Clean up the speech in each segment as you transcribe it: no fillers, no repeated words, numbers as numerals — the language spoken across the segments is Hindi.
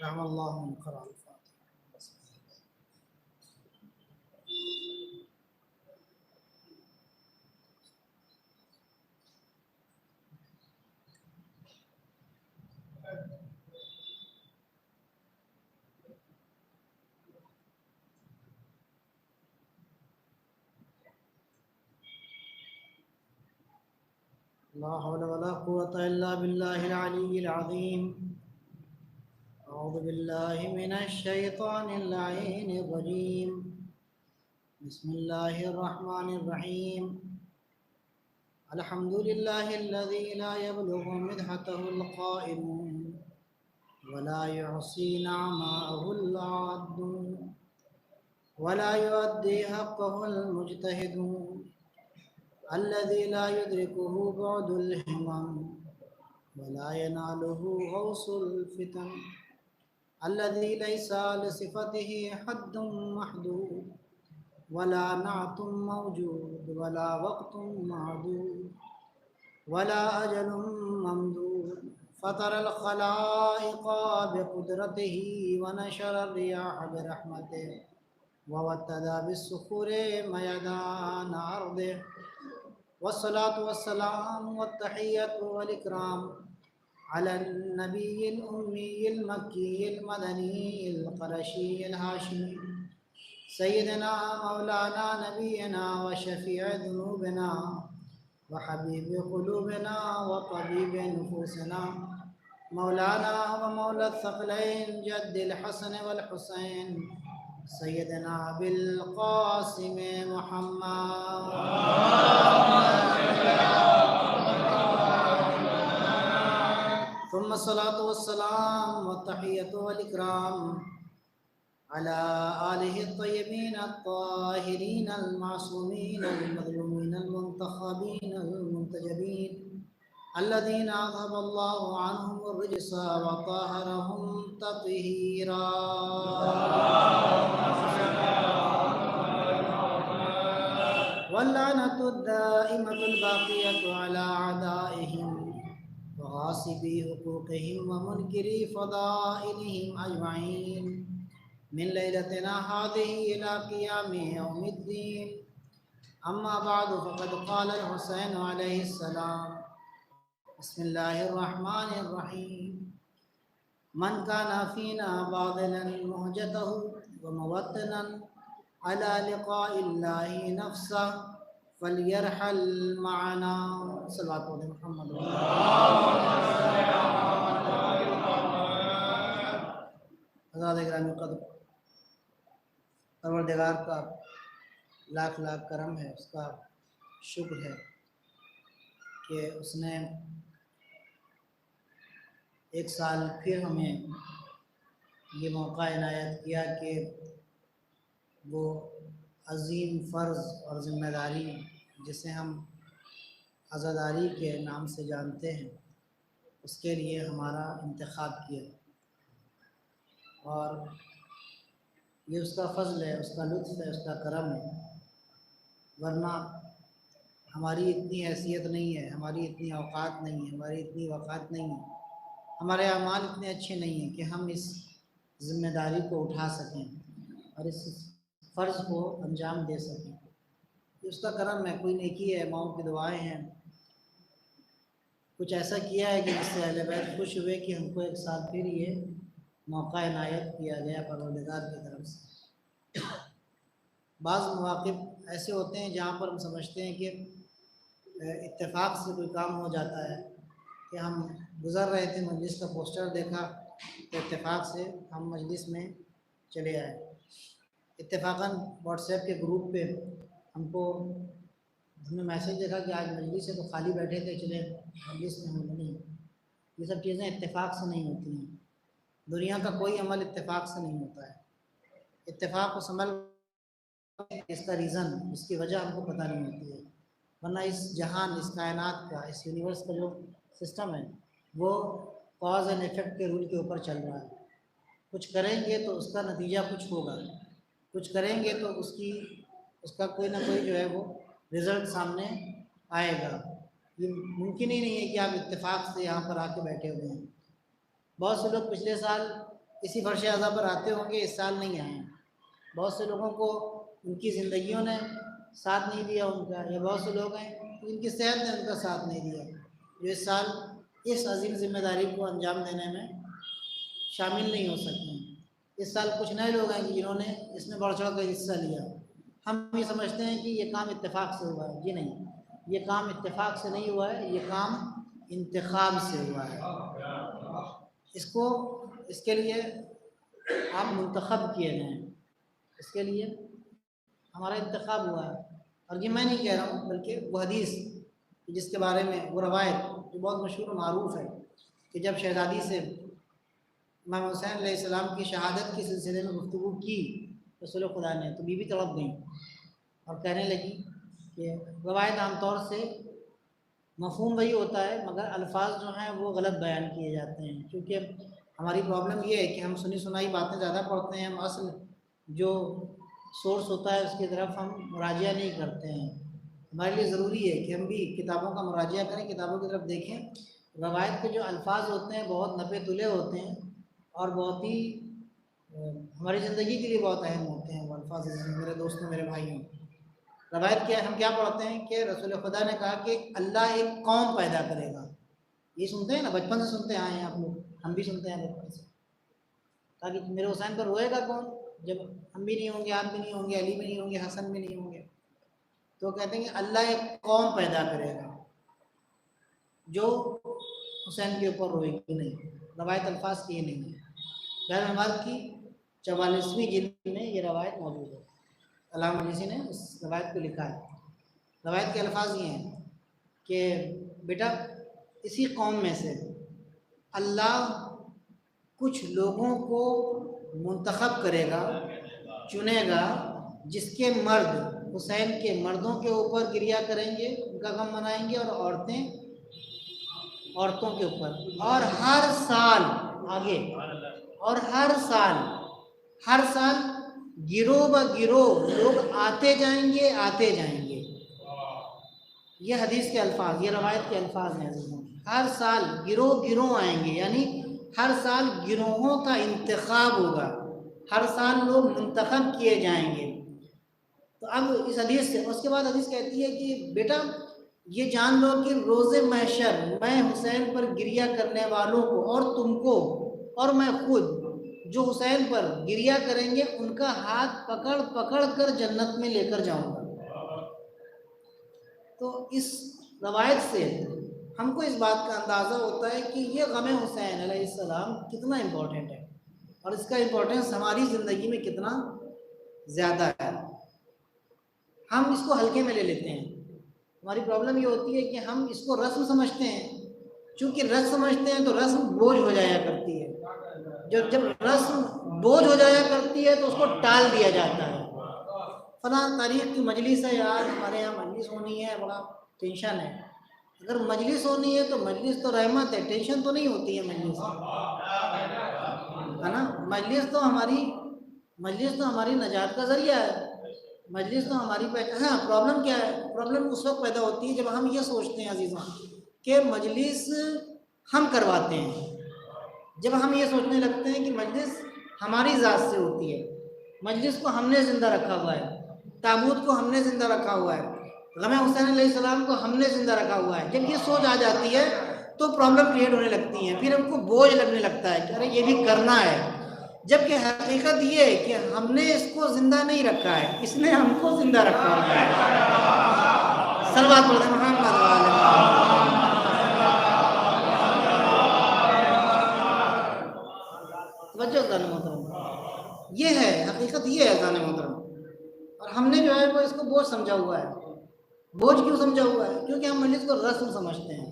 रहमल्लाहु मन क़रा अल-फ़ातिहा। ला हौला वला कुव्वता इल्ला बिल्लाहिल अलिय्यिल अज़ीम। अऊज़ु बिल्लाहि मिनश शैतानिर लईनिर रजीम। बिस्मिल्लाहिर रहमानिर रहीम। अल्हम्दुलिल्लाहिल्लज़ी ला यब्लुगु मिदहतहुल क़ाइलून वला युहसी निअमतहुल आद्दून वला युअद्दी हक़्क़हुल मुज्तहिदून अल्लज़ी ला युद्रिकुहु बुअदुल हिमम वला यनालुहु गौसुल फितन अल्लज़ी लैसा लिसिफ़तिही हद्दुन महदूद वला नाअतुन मौजूद वला वक़्तुन मअदूद वला अजलुन ममदूद फ़तरल ख़लाइक़ बिक़ुदरतिही व नशरर रियाह बिरहमतिही व वत्तदा बिस्सुखूरि मयदान अर्दिही वस्सलातु वस्सलामु वत्तहिय्यतु वल इकराम अला नबिय्यिल उम्मिय्यिल मक्किय्यिल मदनिय्यिल क़ुरैशिय्यिल हाशिमी सय्यिदना मौलाना नबियना व शफ़ीअ ज़ुनूबिना व हबीब क़ुलूबिना व तबीब नुफूसिना मौलाना व मौला अस-सकलैन जद्दिल हसन वल हुसैन सय्यदना अबिल क़ासिम मुहम्मद सुम्मा सलातु वस्सलाम वत्तहिय्यतु वल इकराम अला आलिहि अत्तय्यबीन अत्ताहिरीन अल-मासूमीन अल-मज़लूमीन अल-मुंतख़बीन अल-मुंतजबीन अल्लज़ीना अज़हबल्लाहु अन्हुमुर रिज्स व तहहरहुम तत्हीरा। वल्लअनतु दाइमतुल बाक़ियतु अला अदाइहिम व गासिबी हुकूक़िहिम व मुनकिरी फ़दाइलिहिम अजमईन मिन लैलतिना हाज़िही इला क़ियामि यौमिद्दीन। अम्मा बअदु फ़क़द क़ालल हुसैन अलैहिस्सलाम बिस्मिल्लाहिर रहमानिर रहीम मन काना फ़ीना बाग़िलन मुहजतहु व मुवत्तिनन अला लिक़ाइल्लाहि नफ़्सह फ़लयरहल मअना। सल्लल्लाहु अलैहि मुहम्मद। हज़रात गिरामी क़द्र, परवरदिगार का लाख लाख करम है, उसका शुक्र है कि उसने एक साल फिर हमें ये मौका इनायत किया कि वो अज़ीम फ़र्ज़ और ज़िम्मेदारी जिसे हम अज़ादारी के नाम से जानते हैं, उसके लिए हमारा इंतख़ाब किया। और ये उसका फ़ज़ल है, उसका लुत्फ़ है, उसका करम है, वरना हमारी इतनी हैसियत नहीं है, हमारी इतनी औक़ात नहीं है, हमारी इतनी वक़ात नहीं है, हमारे अमाल इतने अच्छे नहीं हैं कि हम इस ज़िम्मेदारी को उठा सकें और इस फ़र्ज़ को अंजाम दे सकें। ये उसका करम है, कोई नेकी है, माओं की दुआएं हैं, कुछ ऐसा किया है कि जिससे अहले बैत खुश हुए कि हमको एक साल फिर ये मौका इनायत किया गया परवरदिगार की तरफ से। बाज़ मवाक़िफ़ ऐसे होते हैं जहाँ पर हम समझते हैं कि इत्तेफाक से कोई काम हो जाता है, कि हम गुज़र रहे थे, मजलिस का पोस्टर देखा तो इत्तेफाक से हम मजलिस में चले आए। इत्तेफाकन व्हाट्सएप के ग्रुप पे हमने मैसेज देखा कि आज मजलिस है, तो खाली बैठे थे, चले मजलिस में हम नहीं। ये सब चीज़ें इत्तेफाक से नहीं होती हैं। दुनिया का कोई अमल इत्तेफाक से नहीं होता है। इत्तेफाक उस अमल इसका रीज़न, इसकी वजह हमको पता नहीं होती है, वरना इस जहान, इस कायनात का, इस यूनिवर्स का जो सिस्टम है वो कॉज एंड इफ़ेक्ट के रूल के ऊपर चल रहा है। कुछ करेंगे तो उसका नतीजा कुछ होगा, कुछ करेंगे तो उसका कोई ना कोई जो है वो रिज़ल्ट सामने आएगा। ये मुमकिन ही नहीं है कि आप इत्तेफाक से यहाँ पर आके बैठे हुए हैं। बहुत से लोग पिछले साल इसी फर्श अज़ा पर आते होंगे, इस साल नहीं आए हैं। बहुत से लोगों को उनकी ज़िंदगियों ने साथ नहीं दिया उनका, या बहुत से लोग हैं जिनकी सेहत ने उनका साथ नहीं दिया, जो इस साल इस अजीम जिम्मेदारी को अंजाम देने में शामिल नहीं हो सकते हैं। इस साल कुछ नए लोग हैं जिन्होंने इसमें बढ़ चढ़ कर हिस्सा लिया। हम ये समझते हैं कि ये काम इत्तेफाक से हुआ है। जी नहीं, ये काम इत्तेफाक से नहीं हुआ है, ये काम इंतखाब से हुआ है। इसके लिए आप मुंतखब किए गए हैं, इसके लिए हमारा इंतखाब हुआ है। और ये मैं नहीं कह रहा हूँ, बल्कि वो हदीस जिसके बारे में, वो रवायत जो बहुत मशहूर मारूफ है कि जब शहज़ादी से इमाम हुसैन अलैहिस्सलाम की शहादत के सिलसिले में गुफ्तगू की रसूल खुदा ने, तो बीवी तड़प गई और कहने लगी कि रवायत आमतौर से मफ़हूम वही होता है, मगर अल्फाज जो हैं वो गलत बयान किए जाते हैं। क्योंकि हमारी प्रॉब्लम ये है कि हम सुनी सुनाई बातें ज़्यादा पढ़ते हैं, हम असल जो सोर्स होता है उसकी तरफ हम मुराजिया नहीं करते हैं। हमारे लिए ज़रूरी है कि हम भी किताबों का मुराजिया करें, किताबों की तरफ देखें। रवायत के जो अल्फाज होते हैं बहुत नपे तुले होते हैं और बहुत ही हमारी ज़िंदगी के लिए बहुत अहम होते हैं वो अल्फाज। मेरे दोस्तों, मेरे भाइयों, रवायत क्या, हम क्या पढ़ते हैं कि रसूल खुदा ने कहा कि अल्लाह एक कौम पैदा करेगा। ये सुनते हैं ना, बचपन से सुनते आए हैं आप लोग, हम भी सुनते हैं बचपन से। ताकि मेरे हुसैन पर रोएगा कौन जब हम भी नहीं होंगे, आप भी नहीं होंगे, अली भी नहीं होंगे, हसन भी नहीं होंगे। तो कहते हैं कि अल्लाह एक कौम पैदा करेगा जो हुसैन के ऊपर रोएगी नहीं। रवायत अल्फाज की नहीं है। बहरहाल की 44वीं जिल्द में ये रवायत मौजूद है। अल्लामा मजलिसी ने उस रवायत को लिखा है। रवायत के अल्फाज ये हैं कि बेटा, इसी कौम में से अल्लाह कुछ लोगों को मुंतखब करेगा, चुनेगा, जिसके मर्द हुसैन के मर्दों के ऊपर गिरिया करेंगे, उनका गम मनाएंगे, और औरतें औरतों के ऊपर। और हर साल आगे, और हर साल गिरोह ब गिरोह लोग आते जाएंगे। ये हदीस के अल्फाज, ये रवायत के अल्फाज हैं। हर साल गिरोह आएंगे, यानी हर साल गिरोहों का इंतखाब होगा, हर साल लोग मुंतखब किए जाएंगे। तो अब इस हदीस से, उसके बाद हदीस कहती है कि बेटा ये जान लो कि रोज़े महशर मैं हुसैन पर गिरिया करने वालों को और तुमको और मैं खुद जो हुसैन पर गिरिया करेंगे उनका हाथ पकड़ पकड़ कर जन्नत में लेकर जाऊंगा। तो इस रवायत से हमको इस बात का अंदाज़ा होता है कि ये गम हुसैन अलैहिस्सलाम कितना इम्पोर्टेंट है और इसका इम्पोर्टेंस हमारी ज़िंदगी में कितना ज़्यादा है। हम इसको हल्के में ले लेते हैं। हमारी प्रॉब्लम ये होती है कि हम इसको रस्म समझते हैं। चूँकि रस्म समझते हैं तो रस्म बोझ हो जाया करती है। जब रस्म बोझ हो जाया करती है तो उसको टाल दिया जाता है। फलां तारीख की मजलिस है यार, हमारे यहाँ मजलिस होनी है, बड़ा टेंशन है। अगर मजलिस होनी है तो मजलिस तो रहमत है, टेंशन तो नहीं होती है मजलिस, है ना। मजलिस तो हमारी नजात का जरिया है। मजलिस तो हमारी पहचान। हाँ, प्रॉब्लम क्या है? प्रॉब्लम उस वक्त पैदा होती है जब हम ये सोचते हैं अजीज़ों कि मजलिस हम करवाते हैं। जब हम ये सोचने लगते हैं कि मजलिस हमारी ज़ात से होती है, मजलिस को हमने ज़िंदा रखा हुआ है, ताबूत को हमने ज़िंदा रखा हुआ है, गम हुसैन अलैहिस्सलाम को हमने ज़िंदा रखा हुआ है। जब ये सोच आ जाती है तो प्रॉब्लम क्रिएट होने लगती है, फिर हमको बोझ लगने लगता है कि अरे ये भी करना है। जबकि हकीकत ये है कि हमने इसको ज़िंदा नहीं रखा है, इसने हमको ज़िंदा रखा हुआ है। सल्लल्लाहु अलैहि वसल्लम। ये है हकीकत, ये है जाने मोहतरम। और हमने जो है वो इसको बोझ समझा हुआ है। बोझ क्यों समझा हुआ है? क्योंकि हम मजलिस को रस्म समझते हैं,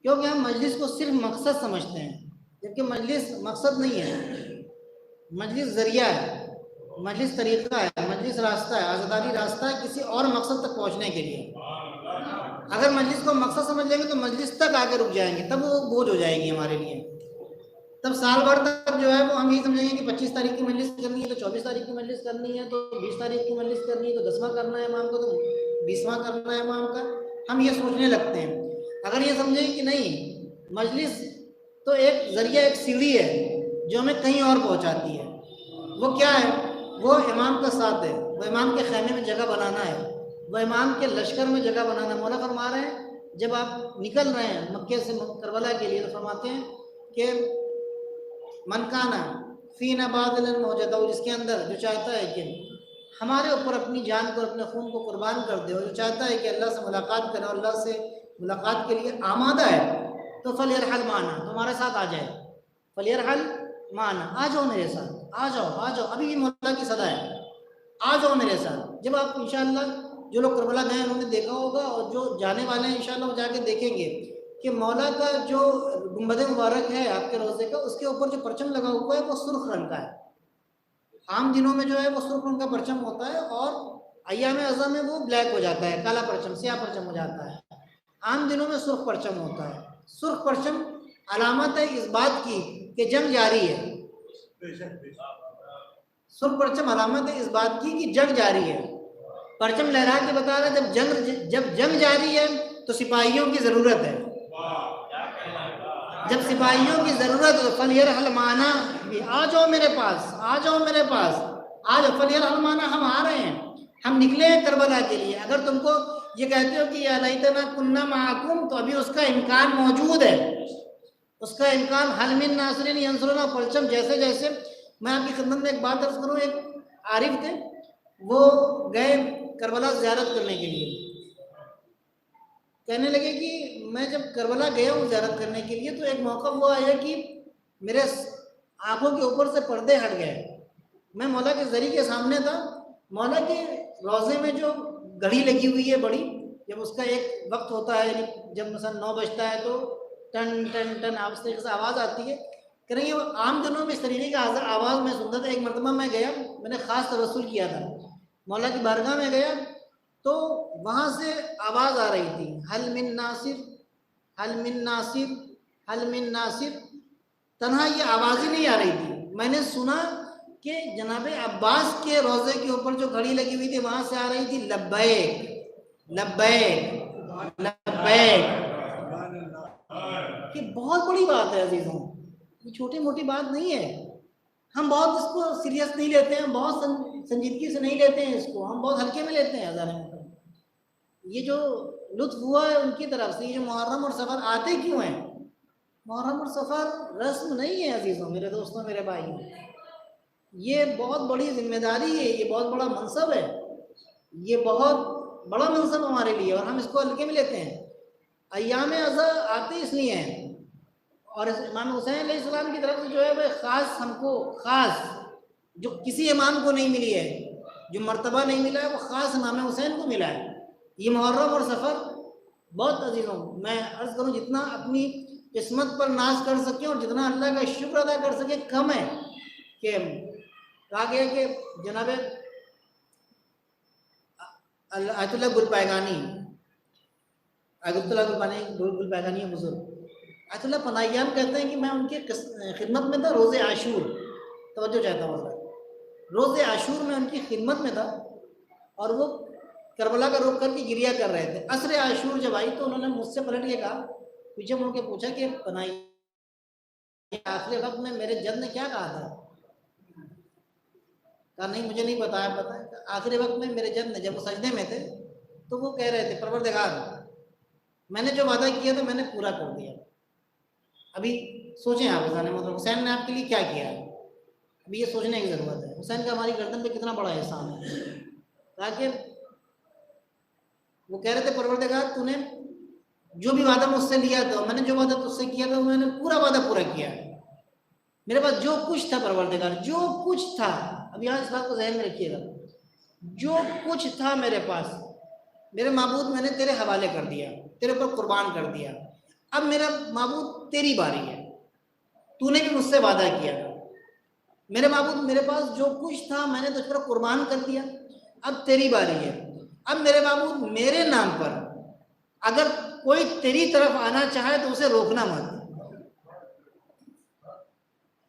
क्योंकि हम मजलिस को सिर्फ मकसद समझते हैं, जबकि मजलिस मकसद नहीं है। मजलिस जरिया है, मजलिस तरीक़ा है, मजलिस रास्ता है, आज़ादारी रास्ता है किसी और मकसद तक पहुँचने के लिए। अगर मजलिस को मकसद समझ लेंगे तो मजलिस तक आगे रुक जाएंगे, तब वो बोझ हो जाएगी हमारे लिए। तब साल भर तक जो है वो हम यही समझेंगे कि 25 तारीख की मजलिस करनी है तो 24 तारीख की मजलिस करनी है, तो 20 तारीख की मजलिस करनी है तो 10वां करना है इमाम को, तो 20वां करना है इमाम का। हम ये सोचने लगते हैं। अगर ये समझें कि नहीं, मजलिस तो एक जरिया, एक सीढ़ी है जो हमें कहीं और पहुंचाती है। वो क्या है? वो इमाम का साथ है, वो इमाम के खैमे में जगह बनाना है, वो इमाम के लश्कर में जगह बनाना। मौला फरमा रहे हैं जब आप निकल रहे हैं मक्के से करबला के लिए तो फरमाते हैं कि मनकाना फी नबादिल मौजूदा, जिसके अंदर जो चाहता है कि हमारे ऊपर अपनी जान को अपने खून को कुर्बान कर दे, और जो चाहता है कि अल्लाह से मुलाकात करे, अल्लाह से मुलाकात के लिए आमादा है, तो फलियरहल माना, तुम्हारे साथ आ जाए। फलियरहल माना, आ जाओ मेरे साथ, आ जाओ आ जाओ, अभी भी मौला की सदा है, आ जाओ मेरे साथ। जब आप इंशाअल्लाह, जो लोग करबला गए उन्होंने देखा होगा, और जो जाने वाले हैं इंशाअल्लाह वो जाके देखेंगे कि मौला का जो गुंबद मुबारक है आपके रोज़े का, उसके ऊपर जो परचम लगा हुआ है वो सुर्ख रंग का है। आम दिनों में जो है वो सुर्ख रंग का परचम होता है, और अय्याम अज़ा में वो ब्लैक हो जाता है, काला परचम, स्याह परचम हो जाता है। आम दिनों में सुर्ख परचम होता है। सुर्ख परचम अलामत है इस बात की कि जंग जारी है। सुर्ख परचम अलामत है इस बात की कि जंग जारी है। परचम लहरा के बता रहा है जब जंग जारी है तो सिपाहियों की जरूरत है। जब सिपाहियों की जरूरत है तो फलियरहल माना, आ जाओ मेरे पास, आ जाओ मेरे पास, आ जाओ। फलियरहल माना, हम आ रहे हैं, हम निकले हैं करबला के लिए। अगर तुमको ये कहते हो कि या लैतना कुन्ना माकुम, तो अभी उसका इम्कान मौजूद है, उसका इम्कान। हल मिन नासिरिन यंसुरुना, परचम जैसे जैसे। मैं आपकी खिदमत में एक बात अर्ज करूँ, एक आरिफ थे, वो गए करबला ज़ियारत करने के लिए। कहने लगे कि मैं जब करबला गया हूँ ज़ियारत करने के लिए, तो एक मौका वो आया कि मेरे आंखों के ऊपर से पर्दे हट गए। मैं मौला के जरी के सामने था। मौला के रोज़े में जो घड़ी लगी हुई है बड़ी, जब उसका एक वक्त होता है, यानी जब मसलन 9 बजता है तो टन टन टन इस तरीके से आवाज़ आती है। करेंगे आम दिनों में इस तरीके का आवाज़ मैं सुनता था। एक मरतबा मैं गया, मैंने ख़ास तवस्सुल किया था, मौला की बारगाह में गया, तो वहाँ से आवाज़ आ रही थी, हल मिन नासिर, हल मिन नासिर, हल मिन नासिर। तन्हा ये आवाज़ ही नहीं आ रही थी। मैंने सुना कि जनाब अब्बास के रोज़े के ऊपर जो घड़ी लगी हुई थी वहाँ से आ रही थी लब्बैक लब्बैक लब्बैक। ये बहुत बड़ी बात है अजीज़ों, ये छोटी मोटी बात नहीं है। हम बहुत इसको सीरियस नहीं लेते हैं, बहुत संजीदगी से नहीं लेते हैं इसको, हम बहुत हल्के में लेते हैं। हज़ार ये जो लुत्फ हुआ है उनकी तरफ से, ये जो मुहर्रम और सफ़र आते क्यों हैं? मुहर्रम और सफ़र रस्म नहीं है अजीज़ों, मेरे दोस्तों, मेरे भाइयों, ये बहुत बड़ी जिम्मेदारी है, ये बहुत बड़ा मनसब है, ये बहुत बड़ा मनसब हमारे लिए, और हम इसको हल्के में लेते हैं। अय्याम अज़ा आते इसलिए हैं, और इमाम हुसैन अलैहिस्सलाम की तरफ से जो है वह ख़ास, हमको ख़ास, जो किसी इमाम को नहीं मिली है, जो मर्तबा नहीं मिला है, वो ख़ास इमाम हुसैन को मिला है। ये मुहर्रम और सफ़र बहुत अजीज़ों, मैं अर्ज़ करूँ, जितना अपनी किस्मत पर नाज कर सके और जितना अल्लाह का शुक्र अदा कर सके कम है। कि कहा गया कि जनाब आयतुल्लाह गुलपैगानी, गुलपैगानी बुजुर्ग आयतुल्लाह पनाहियान कहते हैं कि मैं उनके खिदमत में था रोज़े आशूर, तवज्जो चाहता हूँ, रोज़े आशूर में उनकी खिदमत में था, और वो करबला का रुख करके गिरिया कर रहे थे। असर आशूर जब आई तो उन्होंने मुझसे पलट के कहा, पीछे मुड़ के पूछा कि पनाही, आखिरी वक्त में मेरे जद ने क्या कहा था? कहा नहीं, मुझे नहीं बताया, पता है। आखिरी वक्त में मेरे जद ने, जब वो सजदे में थे, तो वो कह रहे थे, परवरदिगार, मैंने जो वादा किया था मैंने पूरा कर दिया। अभी सोचें आप, मतलब हुसैन ने आपके लिए क्या किया है, अभी ये सोचने की ज़रूरत है। हुसैन का हमारी गर्दन पे कितना बड़ा एहसान है। ताकि वो कह रहे थे, परवरदिगार, तूने जो भी वादा मुझसे लिया था, मैंने जो वादा तुझसे किया था, मैंने पूरा वादा पूरा किया। मेरे पास जो कुछ था परवरदिगार, जो कुछ था, अब यहाँ इस बात को ज़हन में रखिएगा, जो कुछ था मेरे पास, मेरे माबूद मैंने तेरे हवाले कर दिया, तेरे ऊपर कुर्बान कर दिया। अब मेरा माबूद तेरी बारी है, तूने भी मुझसे वादा किया था। मेरे माबूद, मेरे पास जो कुछ था मैंने तुझ पर कुर्बान कर दिया, अब तेरी बारी है। अब मेरे माबूद, मेरे नाम पर अगर कोई तेरी तरफ आना चाहे तो उसे रोकना मत।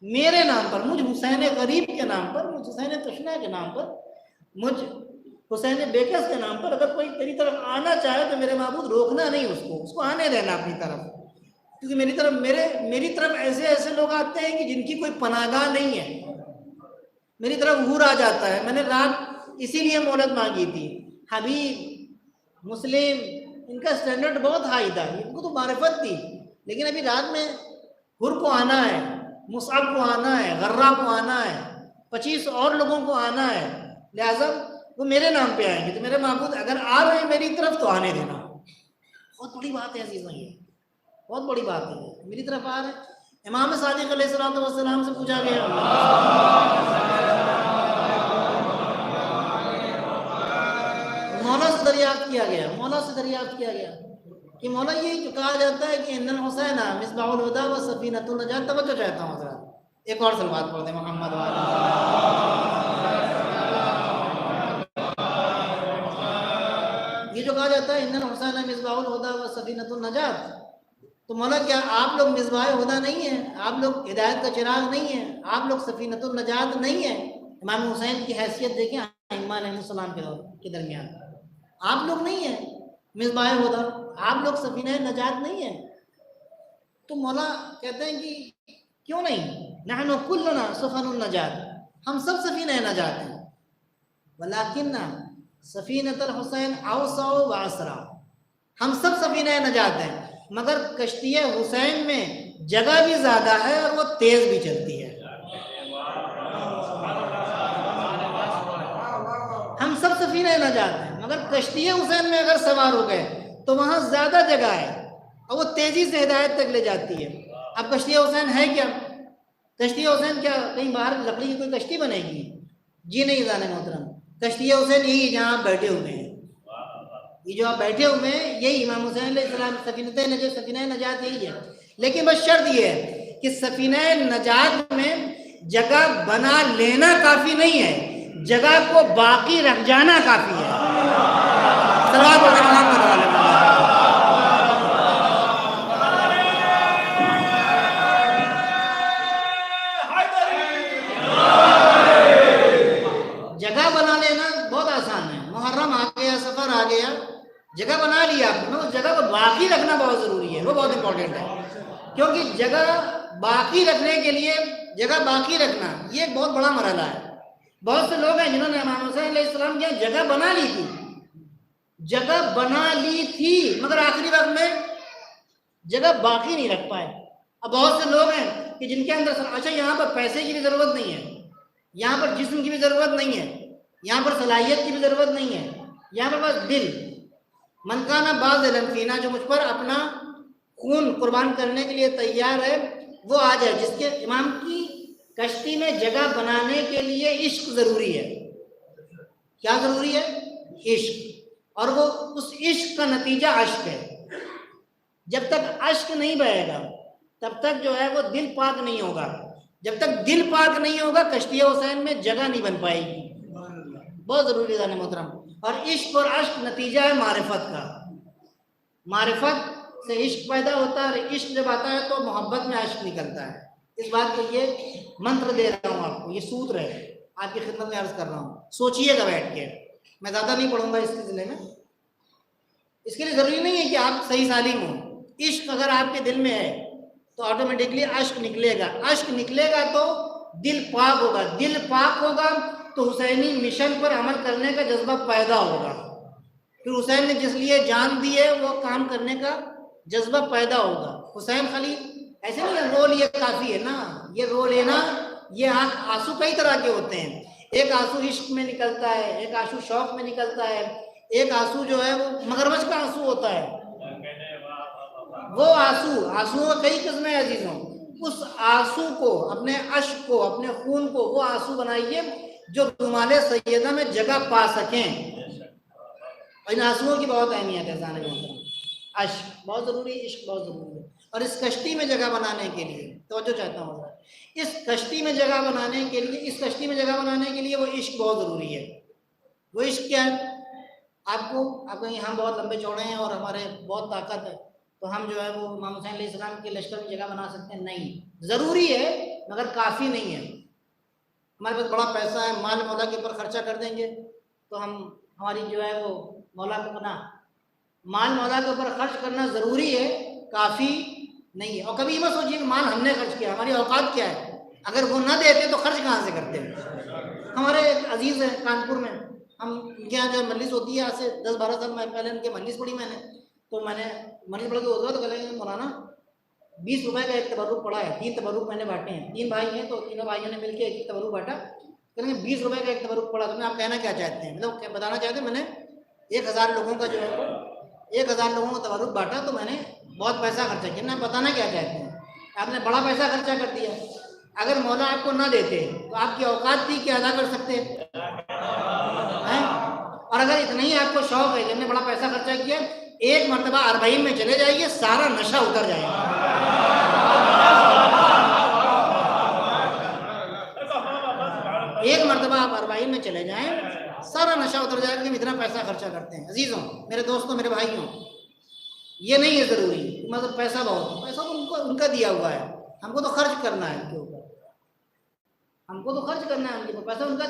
मेरे नाम पर, मुझ हुसैन गरीब के नाम पर, मुझ हुसैन तशना के नाम पर, मुझ हुसैन बेकस के नाम पर अगर कोई तेरी तरफ आना चाहे तो मेरे माबूद रोकना नहीं, उसको आने देना अपनी तरफ। क्योंकि मेरी तरफ ऐसे ऐसे लोग आते हैं कि जिनकी कोई पनाहगाह नहीं है, मेरी तरफ हूर आ जाता है। मैंने रात इसीलिए मोहलत मांगी थी। हबीब, मुस्लिम, इनका स्टैंडर्ड बहुत हाई था, इनको तो मारिफत थी, लेकिन अभी रात में हुर को आना है, मुसअब को आना है, गर्रा को आना है, 25 और लोगों को आना है, लिहाजा वो मेरे नाम पे आएंगे। तो मेरे महबूद अगर आ रहे हैं मेरी तरफ तो आने देना। बहुत बड़ी बात है अजीज़, ये बहुत बड़ी बात है। मेरी तरफ आ रहे हैं। इमाम सादिक अलैहिस्सलाम से पूछा गया, मौला से दरियाफ्त किया गया कि मौला ये जो कहा जाता है कि इन्नल हुसैन मिसबाहुल हुदा व सफीनतुन नजात। तवज्जो चाहता हूँ हज़रात, एक और सलवात पढ़ दें मोहम्मद वाला। ये जो कहा जाता है इन्नल हुसैन मिसबाहुल हुदा व सफीनतुन नजात, तो मौला क्या आप लोग मिसबाह हुदा नहीं है? आप लोग हिदायत का चिराग नहीं है? आप लोग सफीनतुन नजात नहीं है? इमाम हुसैन की हैसियत देखें इमाम अलैहिस्सलाम के दरमियान, आप लोग नहीं है मिसबाह हुदा, आप लोग सफीना नजात नहीं है। तो मौला कहते हैं कि क्यों नहीं, नहनु कुल्लुना सफनुन नजात, हम सब सफीना नजात हैं, वलाकिन्ना सफीनतुल हुसैन औसअ व असरा, हम सब सफीना नजात हैं, मगर कश्ती हुसैन में जगह भी ज्यादा है और वो तेज भी चलती है। हम सब सफीना नजात हैं, मगर कश्ती हुसैन में अगर सवार हो गए तो वहां ज्यादा जगह है और वो तेजी से हिदायत तक ले जाती है। अब कश्ती हुसैन है क्या? कश्ती हुसैन क्या कहीं बाहर लकड़ी की कोई कश्ती बनेगी? जी नहीं जाने मोहतरम, कश्ती हुसैन यही जहाँ आप बैठे हुए हैं, ये जो आप बैठे हुए हैं यही इमाम हुसैन अलैहिस्सलाम सफीना नजात यही है। लेकिन बस शर्त ये है कि सफीना नजात में जगह बना लेना काफी नहीं है, जगह को बाकी रख जाना काफी है। जगह बना लेना बहुत आसान है, मुहर्रम आ गया, सफर आ गया, जगह बना लिया आपने, उस जगह को बाकी रखना बहुत जरूरी है, वो बहुत इंपॉर्टेंट है। क्योंकि जगह बाकी रखने के लिए, जगह बाकी रखना ये एक बहुत बड़ा मरहला है। बहुत से लोग हैं जिन्होंने इमाम हुसैन अलैहिस्सलाम की जगह बना ली थी, जगह बना ली थी मगर आखिरी वक्त में जगह बाकी नहीं रख पाए। अब बहुत से लोग हैं कि जिनके अंदर अच्छा यहाँ पर पैसे की भी जरूरत नहीं है, यहाँ पर जिस्म की भी जरूरत नहीं है, यहाँ पर सलाहियत की भी जरूरत नहीं है, यहाँ पर बस दिल, मनकाना बाज़िलन फीना, जो मुझ पर अपना खून कुर्बान करने के लिए तैयार है वो आ जाए। जिसके इमाम की कश्ती में जगह बनाने के लिए इश्क जरूरी है। क्या जरूरी है? इश्क। और वो उस इश्क का नतीजा अश्क है। जब तक अश्क नहीं बहेगा तब तक जो है वो दिल पाक नहीं होगा। जब तक दिल पाक नहीं होगा कश्ती हुसैन में जगह नहीं बन पाएगी। बहुत जरूरी है मोहतरम। और इश्क और अश्क नतीजा है मारिफत का। मारिफत से इश्क पैदा होता है, और इश्क जब आता है तो मोहब्बत में अश्क निकलता है। इस बात के लिए मंत्र दे रहा हूँ आपको, ये सूत्र है, आपकी खिदमत में अर्ज कर रहा हूँ, सोचिएगा बैठ के। मैं ज़्यादा नहीं पढ़ूंगा इस सिलसिले में। इसके लिए ज़रूरी नहीं है कि आप सही सालिम हो। इश्क अगर आपके दिल में है तो ऑटोमेटिकली अश्क निकलेगा। अश्क निकलेगा तो दिल पाक होगा। दिल पाक होगा तो हुसैनी मिशन पर अमल करने का जज्बा पैदा होगा। फिर हुसैन ने जिस लिए जान दी है वो काम करने का जज्बा पैदा होगा। हुसैन खाली ऐसे नहीं रो लिए काफ़ी है ना, ये रो लेना, ये आंसू कई तरह के होते हैं। एक आंसू इश्क में निकलता है, एक आंसू शौक में निकलता है, एक आंसू जो है वो मगरमच्छ का आंसू होता है। वो आंसुओं का कई किस्में हैं अजीजों। उस आंसू को, अपने अश्क को, अपने खून को वो आंसू बनाइए जो रुमाले सैयदा में जगह पा सकें। इन आंसुओं की बहुत अहमियत है जाने में। अश्क बहुत ज़रूरी है, इश्क बहुत ज़रूरी है। और इस कश्ती में जगह बनाने के लिए तवज्जो चाहता हूँ, इस कश्ती में जगह बनाने के लिए, इस कश्ती में जगह बनाने के लिए वो इश्क बहुत ज़रूरी है। वो इश्क क्या है? आपको यहाँ बहुत लंबे चौड़े हैं और हमारे बहुत ताकत है तो हम जो है वो इमाम हुसैन अलैहिस्सलाम के लश्कर में जगह बना सकते हैं? नहीं, ज़रूरी है मगर काफ़ी नहीं है। हमारे पास बड़ा पैसा है, माल मौला के ऊपर खर्चा कर देंगे तो हमारी जो है वो मौला को बना, माल मौला के ऊपर खर्च करना ज़रूरी है, काफ़ी नहीं है। और कभी मत सोचिए कि माल हमने खर्च किया, हमारी औकात क्या है, अगर वो ना देते तो खर्च कहाँ से करते। हमारे एक अजीज है कानपुर में, हम उनके यहाँ जो मजलिस होती है, आज से 10-12 साल पहले उनके मजलिस पढ़ी मैंने, तो मैंने मजलिस पढ़ के होता तो कहेंगे मौलाना 20 रुपए का एक तबरुक पड़ा है, 3 तबरुक मैंने बांटे हैं, 3 भाई हैं तो तीनों भाइयों ने मिलकर एक तबरुक बांटा, कहेंगे 20 रुपए का एक तबरुक पड़ा, तो आप कहना क्या चाहते हैं, मतलब बताना चाहते हैं मैंने 1000 लोगों का जो है वो 1000 लोगों को तबरुक बांटा तो मैंने बहुत पैसा खर्चा किया। ना बताना क्या चाहते हैं, आपने बड़ा पैसा खर्चा कर दिया। अगर मौला आपको ना देते तो आपकी औकात थी कि अदा कर सकते हैं। और अगर इतना ही आपको शौक है कि हमने बड़ा पैसा खर्चा किया, एक मरतबा अरबईन में चले जाइए, सारा नशा उतर जाएगा। एक मरतबा आप अरबईन में चले जाएं, सारा नशा उतर जाएगा कि इतना पैसा खर्चा करते हैं। अजीजों, मेरे दोस्तों, मेरे भाइयों, ये नहीं है जरूरी मतलब पैसा बहुत, पैसा तो उनको उनका दिया हुआ है, हमको तो खर्च करना है उनके ऊपर, हमको तो खर्च करना है उनके ऊपर, पैसा उनका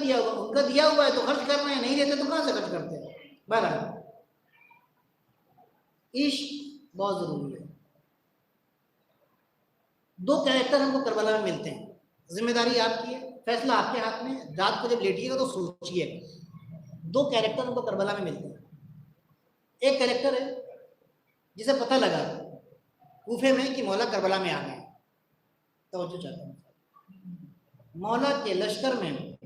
दिया हुआ है तो खर्च करना है, नहीं देते तो कहाँ से खर्च करते हैं। बहरहाल इश्क बहुत जरूरी है। 2 कैरेक्टर हमको करबला में मिलते हैं, जिम्मेदारी आपकी है, फैसला आपके हाथ में। रात को जब लेटिएगा तो सोचिए, 2 कैरेक्टर हमको करबला में मिलते हैं। एक कैरेक्टर है जिसे पता लगा कूफे में कि मौला करबला में आ गए, तवज्जो चाहता हूँ, मौला के लश्कर में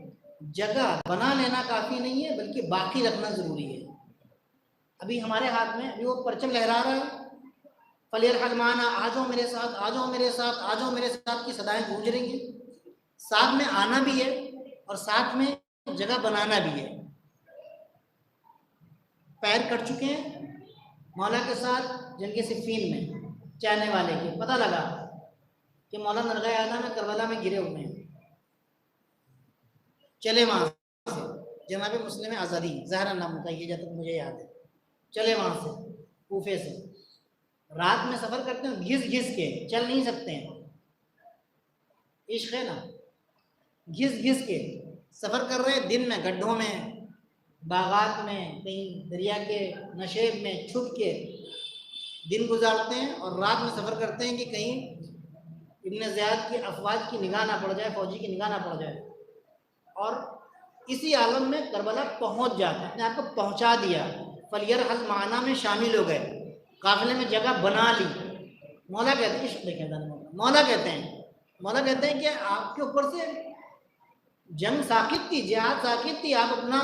जगह बना लेना काफी नहीं है बल्कि बाकी रखना जरूरी है। अभी हमारे हाथ में अभी वो परचम लहरा रहा है, फलियरहमाना, आ जाओ मेरे साथ, आ जाओ मेरे साथ, आ जाओ मेरे साथ की सदाएं गूंज रही हैं। साथ में आना भी है और साथ में जगह बनाना भी है। पैर कट चुके हैं मौला के साथ जिनके सिफ़ीन में चाहने वाले के, पता लगा कि मौला नरगाह आला में करबला में गिरे हुए हैं, चले वहां से, जनाब मुस्लिम आज़ादी ज़हरा नाम होता है ये, जब तक मुझे याद है, चले वहां से कूफे से, रात में सफर करते हैं घिस घिस के, चल नहीं सकते हैं, इश्क है ना, घिस घिस के सफर कर रहे हैं, दिन में गड्ढों में, बागात में, कहीं दरिया के नशेब में छुप के दिन गुजारते हैं, और रात में सफर करते हैं कि कहीं इब्न ज़ियाद की अफवाज की निगाह ना पड़ जाए, फौजी की निगाह ना पड़ जाए। और इसी आलम में करबला पहुंच जाता है, अपने आप को पहुंचा दिया, फलियरहल माना में शामिल हो गए, काफिले में जगह बना ली। मौला कहते हैं, इश्क देखें, मौला कहते हैं कि आपके ऊपर से जंग साकित थी, जिहाद साकित थी, आप अपना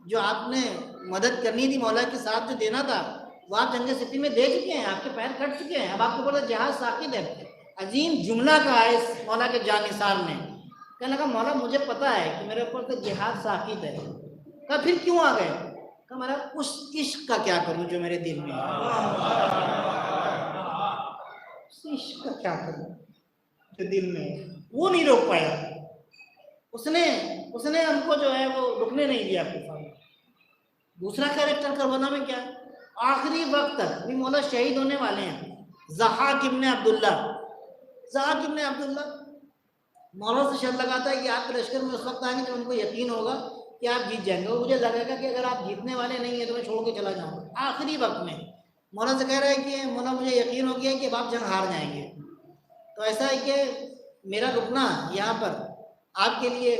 जो आपने मदद करनी थी मौला के साथ जो देना था वो आप जंग सिफ़ीन में दे चुके हैं, आपके पैर कट चुके हैं, अब आपके ऊपर जिहाद साकित है। अजीम जुमला कहा है इस मौला के जानिसार ने, कहने लगा मौला मुझे पता है कि मेरे ऊपर तो जिहाद साकित है। कहा फिर क्यों आ गए? कहा मेरा उस इश्क का क्या करूं जो मेरे दिल में है, उस इश्क का क्या करूं जो दिल में है, वो नहीं रोक पाया। उसने हमको जो है वो रुकने नहीं दिया आपके सामने। दूसरा कैरेक्टर करबला में क्या है, आखिरी वक्त तक, अभी मौला शहीद होने वाले हैं, ज़हाक इब्न अब्दुल्ला मौला से शर्त लगाता है कि आपके लश्कर में उस वक्त आएंगे जब उनको यकीन होगा कि आप जीत जाएंगे, और मुझे लगेगा कि अगर आप जीतने वाले नहीं है तो मैं छोड़ के चला जाऊंगा। आखिरी वक्त में मौला से कह रहा है कि मौला मुझे यकीन हो गया कि अब आप जंग हार जाएंगे, तो ऐसा है कि मेरा रुकना यहाँ पर आपके लिए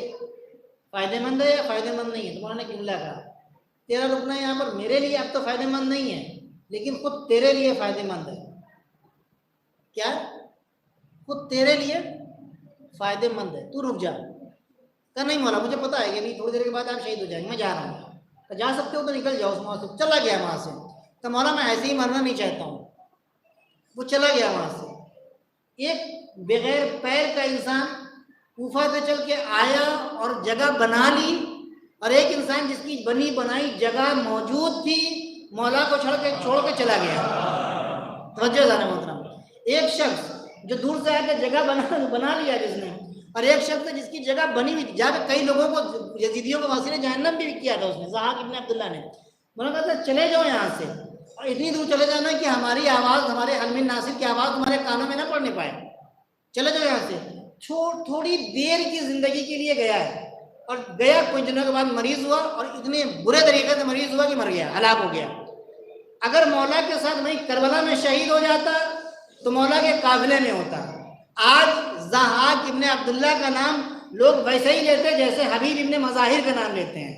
फ़ायदेमंद है या फ़ायदेमंद नहीं है। तो मौला ने किबला कहा तेरा रुकना यहाँ पर मेरे लिए अब तो फ़ायदेमंद नहीं है, लेकिन खुद तेरे लिए फ़ायदेमंद है। क्या? खुद तेरे लिए फ़ायदेमंद है, तू रुक जा। कहा नहीं मौला मुझे पता है कि नहीं, थोड़ी देर के बाद आप शहीद हो जाएंगे, मैं जा रहा हूँ। तो जा सकते हो तो निकल जाओ वहाँ से। चला गया वहाँ से। तो मौला मैं ऐसे ही मरना नहीं चाहता हूँ। वो चला गया वहाँ से। एक बगैर पैर का इंसान कूफा से चल के आया और जगह बना ली, और एक इंसान जिसकी बनी बनाई जगह मौजूद थी मौला को छोड़ के चला गया। तवज्जो जाने मोहतरम, एक शख्स जो दूर से आकर जगह बना लिया जिसने, और एक शख्स जिसकी जगह बनी हुई थी, जहाँ पे कई लोगों को यजीदियों को वसीले जहन्नम भी किया था उसने, ज़हाक इब्न अब्दुल्ला ने। बोला कहता चले जाओ यहाँ से, और इतनी दूर चले जाना कि हमारी आवाज़, हमारे हलमिन नासिर की आवाज़ तुम्हारे कानों में ना पड़ने पाए, चले जाओ यहाँ से। थोड़ी देर की जिंदगी के लिए गया है, और गया कुछ दिनों के बाद मरीज हुआ, और इतने बुरे तरीके से मरीज हुआ कि मर गया, हलाक हो गया। अगर मौला के साथ वहीं करबला में शहीद हो जाता तो मौला के काफिले में होता। आज ज़हाक इब्ने अब्दुल्ला का नाम लोग वैसे ही लेते हैं जैसे हबीब इब्ने मज़ाहिर का नाम लेते हैं,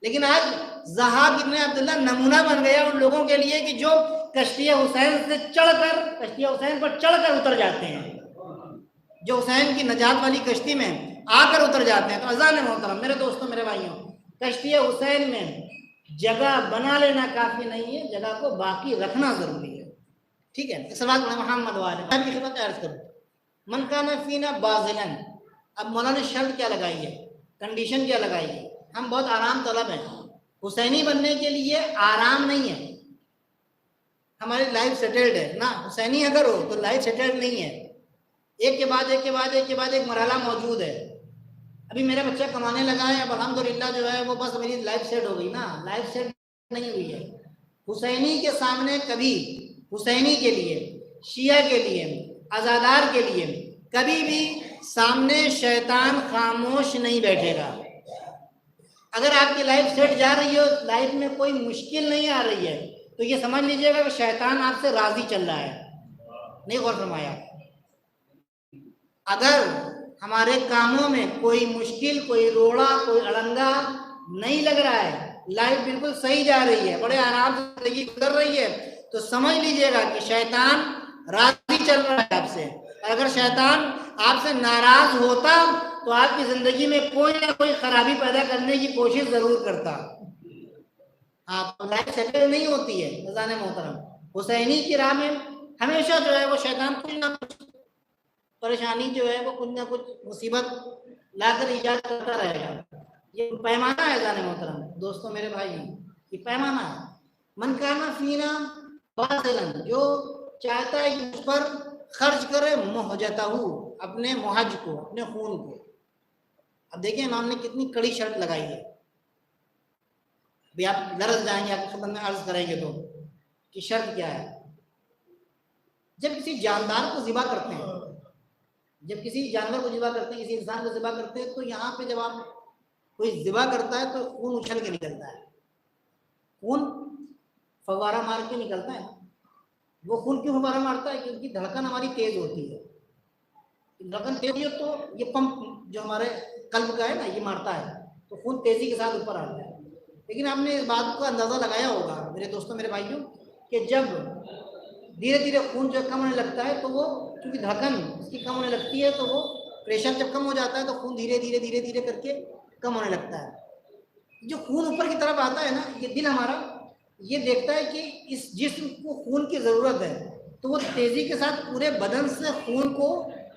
लेकिन आज ज़हाक इब्ने अब्दुल्ला नमूना बन गया उन लोगों के लिए कि जो कश्ती हुसैन से चढ़कर, कश्ती हुसैन पर चढ़कर उतर जाते हैं, जो हुसैन की नजात वाली कश्ती में आकर उतर जाते हैं। तो अज़ान मोहतरम मेरे दोस्तों, मेरे भाइयों, कश्ती हुसैन में जगह बना लेना काफ़ी नहीं है, जगह को बाकी रखना ज़रूरी है। ठीक है, इस सवाल मोहम्मद वाले मैं भी खिदमत अर्ज़ करूँ, मन काना फीना बाज़िलन। अब मौला ने शर्त क्या लगाई है, कंडीशन क्या लगाई है? हम बहुत आराम तलब हैं, हुसैनी बनने के लिए आराम नहीं है, हमारी लाइफ सेटल्ड है ना। हुसैनी अगर हो तो लाइफ सेटल्ड नहीं है, एक के बाद एक के बाद एक के बाद एक मरहला मौजूद है। अभी मेरा बच्चा कमाने लगा है, अब अल्हम्दुलिल्लाह जो है वो बस मेरी लाइफ सेट हो गई ना, लाइफ सेट नहीं हुई है। हुसैनी के सामने कभी, हुसैनी के लिए, शिया के लिए, आज़ादार के लिए कभी भी सामने शैतान खामोश नहीं बैठेगा। अगर आपकी लाइफ सेट जा रही हो, लाइफ में कोई मुश्किल नहीं आ रही है, तो ये समझ लीजिएगा कि शैतान आपसे राजी चल रहा है। नहीं गौर फरमाया? अगर हमारे कामों में कोई मुश्किल, कोई रोड़ा, कोई अड़ंगा नहीं लग रहा है, लाइफ बिल्कुल सही जा रही है, बड़े आराम से जिंदगी गुजर रही है, तो समझ लीजिएगा कि शैतान राजी चल रहा है आपसे। अगर शैतान आपसे नाराज होता तो आपकी जिंदगी में कोई ना कोई खराबी पैदा करने की कोशिश जरूर करता। हाँ, तो लाइफ सेटल नहीं होती है अज़ान मोहतरम। हुसैनी की राह में हमेशा जो है वो शैतान कुछ ना कुछ परेशानी जो है वो कुछ ना कुछ मुसीबत लाकर ईजाद करता रहेगा। ये पैमाना है अज़ान मोहतरम, दोस्तों मेरे भाई, ये पैमाना है। मन काना फीना बाज़िलन, जो चाहता है कि उस पर खर्च करे मुहजतहू, अपने मुहज को, अपने खून को। अब देखिए इमाम ने कितनी कड़ी शर्त लगाई है। अभी आप लरज़ जाएंगे, आपकी खिदमत में अर्ज करेंगे तो कि शर्त क्या है। जब किसी जानदार को ज़िबा करते हैं, जब किसी जानवर को ज़िबा करते हैं, किसी इंसान को ज़िबा करते हैं, तो यहाँ पे जब आप कोई ज़िबा करता है तो खून उछल के निकलता है, खून फव्वारा मार के निकलता है। वो खून क्यों फव्वारा मारता है? क्योंकि धड़कन हमारी तेज होती है। धड़कन तेज हो तो ये पंप जो हमारे कल्ब का है ना, ये मारता है, तो खून तेजी के साथ ऊपर आता है। लेकिन आपने इस बात का अंदाज़ा लगाया होगा मेरे दोस्तों, मेरे भाइयों, कि जब धीरे धीरे खून जो कम होने लगता है, तो वो क्योंकि धड़कन उसकी कम होने लगती है, तो वो प्रेशर जब कम हो जाता है तो खून धीरे धीरे धीरे धीरे करके कम होने लगता है। जो खून ऊपर की तरफ आता है ना, ये दिल हमारा ये देखता है कि इस जिस्म को खून की ज़रूरत है, तो वो तेज़ी के साथ पूरे बदन से खून को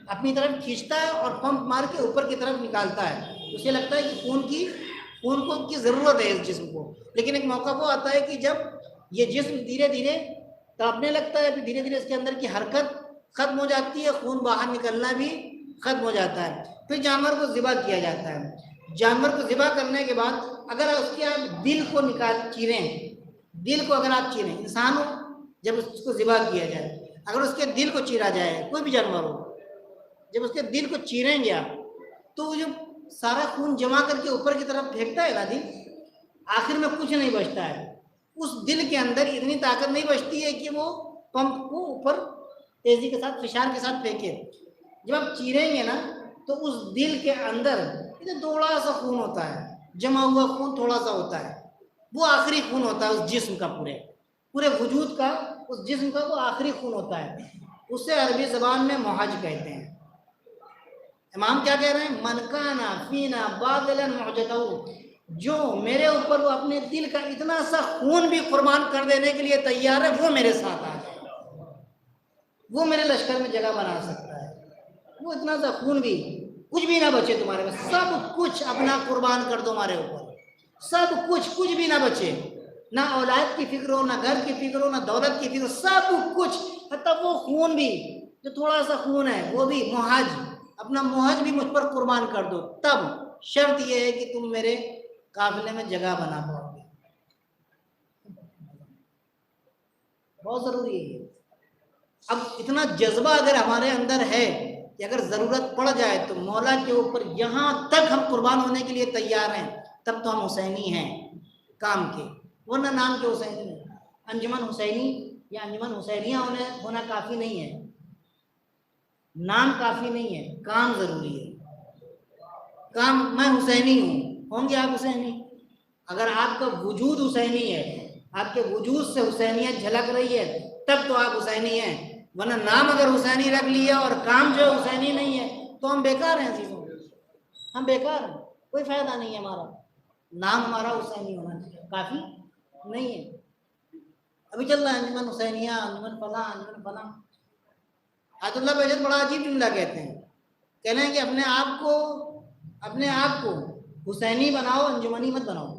अपनी तरफ खींचता है और पंप मार के ऊपर की तरफ निकालता है। उसे लगता है कि खून को की ज़रूरत है इस जिस्म को। लेकिन एक मौका वो आता है कि जब ये जिस्म धीरे धीरे तड़पने लगता है, फिर धीरे धीरे इसके अंदर की हरकत ख़त्म हो जाती है, खून बाहर निकलना भी ख़त्म हो जाता है, फिर जानवर को ज़िबा किया जाता है। जानवर को ज़िबा करने के बाद अगर उसके आप दिल को चीरें, दिल को अगर आप चीरें, इंसान हो जब उसको ज़िबा किया जाए, अगर उसके दिल को चीरा जाए, कोई भी जानवर हो, जब उसके दिल को चीरेंगे आप, तो वो जो सारा खून जमा करके ऊपर की तरफ फेंकता है ना दिल, आखिर में कुछ नहीं बचता है। उस दिल के अंदर इतनी ताकत नहीं बचती है कि वो पंप को ऊपर तेजी के साथ, फिशार के साथ फेंके। जब आप चीरेंगे ना, तो उस दिल के अंदर इतना थोड़ा सा खून होता है, जमा हुआ खून थोड़ा सा होता है, वो आखिरी खून होता है उस जिस्म का, पूरे वजूद का, उस जिस्म का वो आखिरी खून होता है। उसे अरबी ज़बान में मुहज कहते हैं। इमाम क्या कह रहे हैं? मन काना फीना बाज़िलन मुहजतहू, जो मेरे ऊपर वो अपने दिल का इतना सा खून भी कुर्बान कर देने के लिए तैयार है, वो मेरे साथ आ जाए, वो मेरे लश्कर में जगह बना सकता है। वो इतना सा खून भी, कुछ भी ना बचे तुम्हारे में, सब कुछ अपना कुर्बान कर दो हमारे ऊपर, सब कुछ, कुछ भी ना बचे, ना औलाद की फिक्र हो, ना घर की फिक्र हो, ना दौलत की फिक्र, सब कुछ, मतलब वो खून भी जो थोड़ा सा खून है वो भी मुहज, अपना मुहज भी मुझ पर कुर्बान कर दो। तब शर्त यह है कि तुम मेरे काफिले में जगह बना पाओगे। बहुत जरूरी है। अब इतना जज्बा अगर हमारे अंदर है कि अगर जरूरत पड़ जाए तो मौला के ऊपर यहाँ तक हम कुर्बान होने के लिए तैयार हैं, तब तो हम हुसैनी हैं काम के, वरना नाम के हुसैनी है। अंजुमन हुसैनी या अंजुमन हुसैनिया होना काफ़ी नहीं है, नाम काफ़ी नहीं है, काम ज़रूरी है। काम, मैं हुसैनी हूँ, होंगे आप हुसैनी? अगर आपका वजूद हुसैनी है, आपके वजूद से हुसैनियत झलक रही है, तब तो आप हुसैनी हैं। वरना नाम अगर हुसैनी रख लिया और काम जो हुसैनी नहीं है, तो हम बेकार हैं चीज़ों, हम बेकार हैं, कोई फ़ायदा नहीं है हमारा। नाम हमारा हुसैनी होना चाहिए, काफ़ी नहीं है। अभी चल रहा है अंजुमन हुसैनिया, अंजुमन फला, अंजुमन फला। आयतुल्लाह बहजत बड़ा अजीब जुमला कहते हैं, कह रहे हैं कि अपने आप को हुसैनी बनाओ, अंजुमनी मत बनाओ।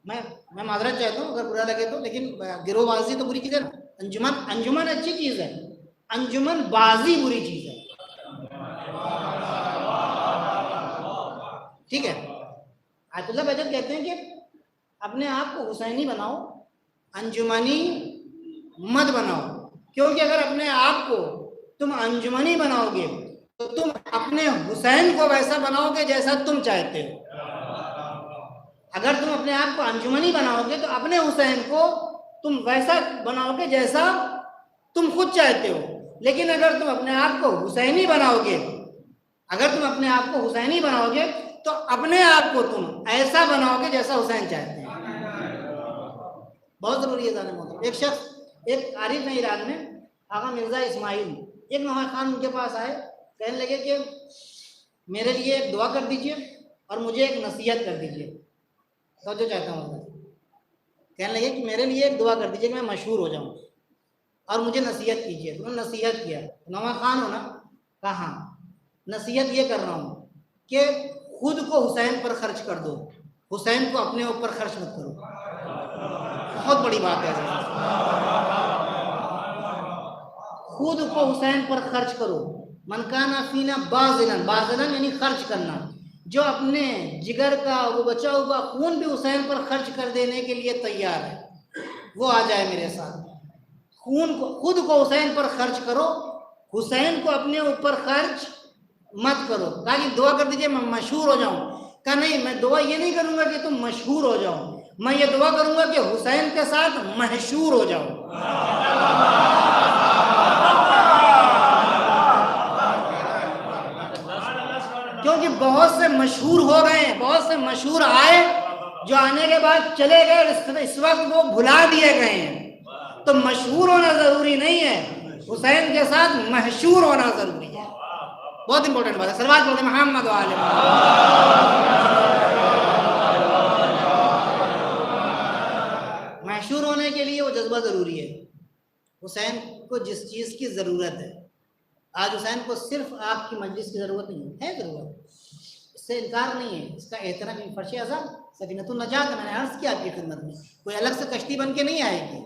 मैं माजरत चाहता हूँ अगर बुरा लगे तो, लेकिन गिरोहबाजी तो बुरी चीज़ है ना। अंजुमन अच्छी चीज़ है, अंजुमन बाजी बुरी चीज़ है, ठीक है। आयतुल्लाह बहजत कहते हैं कि अपने आप को हुसैनी बनाओ, अंजुमनी मत बनाओ। क्योंकि अगर अपने आप को तुम अंजुमनी बनाओगे तो तुम अपने हुसैन को वैसा बनाओगे जैसा तुम चाहते हो। अगर तुम अपने आप को अंजुमनी बनाओगे तो अपने हुसैन को तुम वैसा बनाओगे जैसा तुम खुद चाहते हो। लेकिन अगर तुम अपने आप को हुसैनी बनाओगे, अगर तुम अपने आप को हुसैनी बनाओगे तो अपने आप को तुम ऐसा बनाओगे जैसा हुसैन चाहते हैं। बहुत जरूरी है जाने मोहतरम। एक शख्स, एक आरिफ है ईरान में, आगा मिर्जा इस्माइल, एक नवाब खान उनके पास आए, कहने लगे कि मेरे लिए एक दुआ कर दीजिए और मुझे एक नसीहत कर दीजिए। तो जो चाहता हूँ, कहने लगे कि मेरे लिए एक दुआ कर दीजिए कि मैं मशहूर हो जाऊँ और मुझे नसीहत कीजिए। तो उन्होंने नसीहत किया, नवाब खान हो ना, कहा हाँ, नसीहत ये कर रहा हूँ कि खुद को हुसैन पर खर्च कर दो, हुसैन को अपने ऊपर खर्च मत करो। बहुत बड़ी बात है, खुद को हुसैन पर खर्च करो। मनकाना फीना बाज़िलन, बाज़िलन यानी खर्च करना। जो अपने जिगर का वो बचा हुआ खून भी हुसैन पर खर्च कर देने के लिए तैयार है, वो आ जाए मेरे साथ। खून को, खुद को हुसैन पर खर्च करो, हुसैन को अपने ऊपर खर्च मत करो। कहा कि दुआ कर दीजिए मैं मशहूर हो जाऊं। कहा नहीं, मैं दुआ ये नहीं करूंगा कि तुम मशहूर हो जाओ, मैं ये दुआ करूंगा कि हुसैन के साथ मशहूर हो जाओ। क्योंकि बहुत से मशहूर हो गए हैं, बहुत से मशहूर आए जो आने के बाद चले गए, इस वक्त वो भुला दिए गए हैं। तो मशहूर होना जरूरी नहीं है, हुसैन के साथ मशहूर होना जरूरी है। बहुत इंपॉर्टेंट बात है। सलवात बोलते मोहम्मद वाले मशहूर होने के लिए वो जज्बा जरूरी है। हुसैन को जिस चीज़ की ज़रूरत है, आज हुसैन को सिर्फ आपकी मजलिस की ज़रूरत नहीं है, ज़रूरत, इससे इनकार नहीं है, इसका एहतराम फर्श अज़म सफीनतुन नजात मैंने अर्ज़ किया आपकी खिदमत में। कोई अलग से कश्ती बन के नहीं आएगी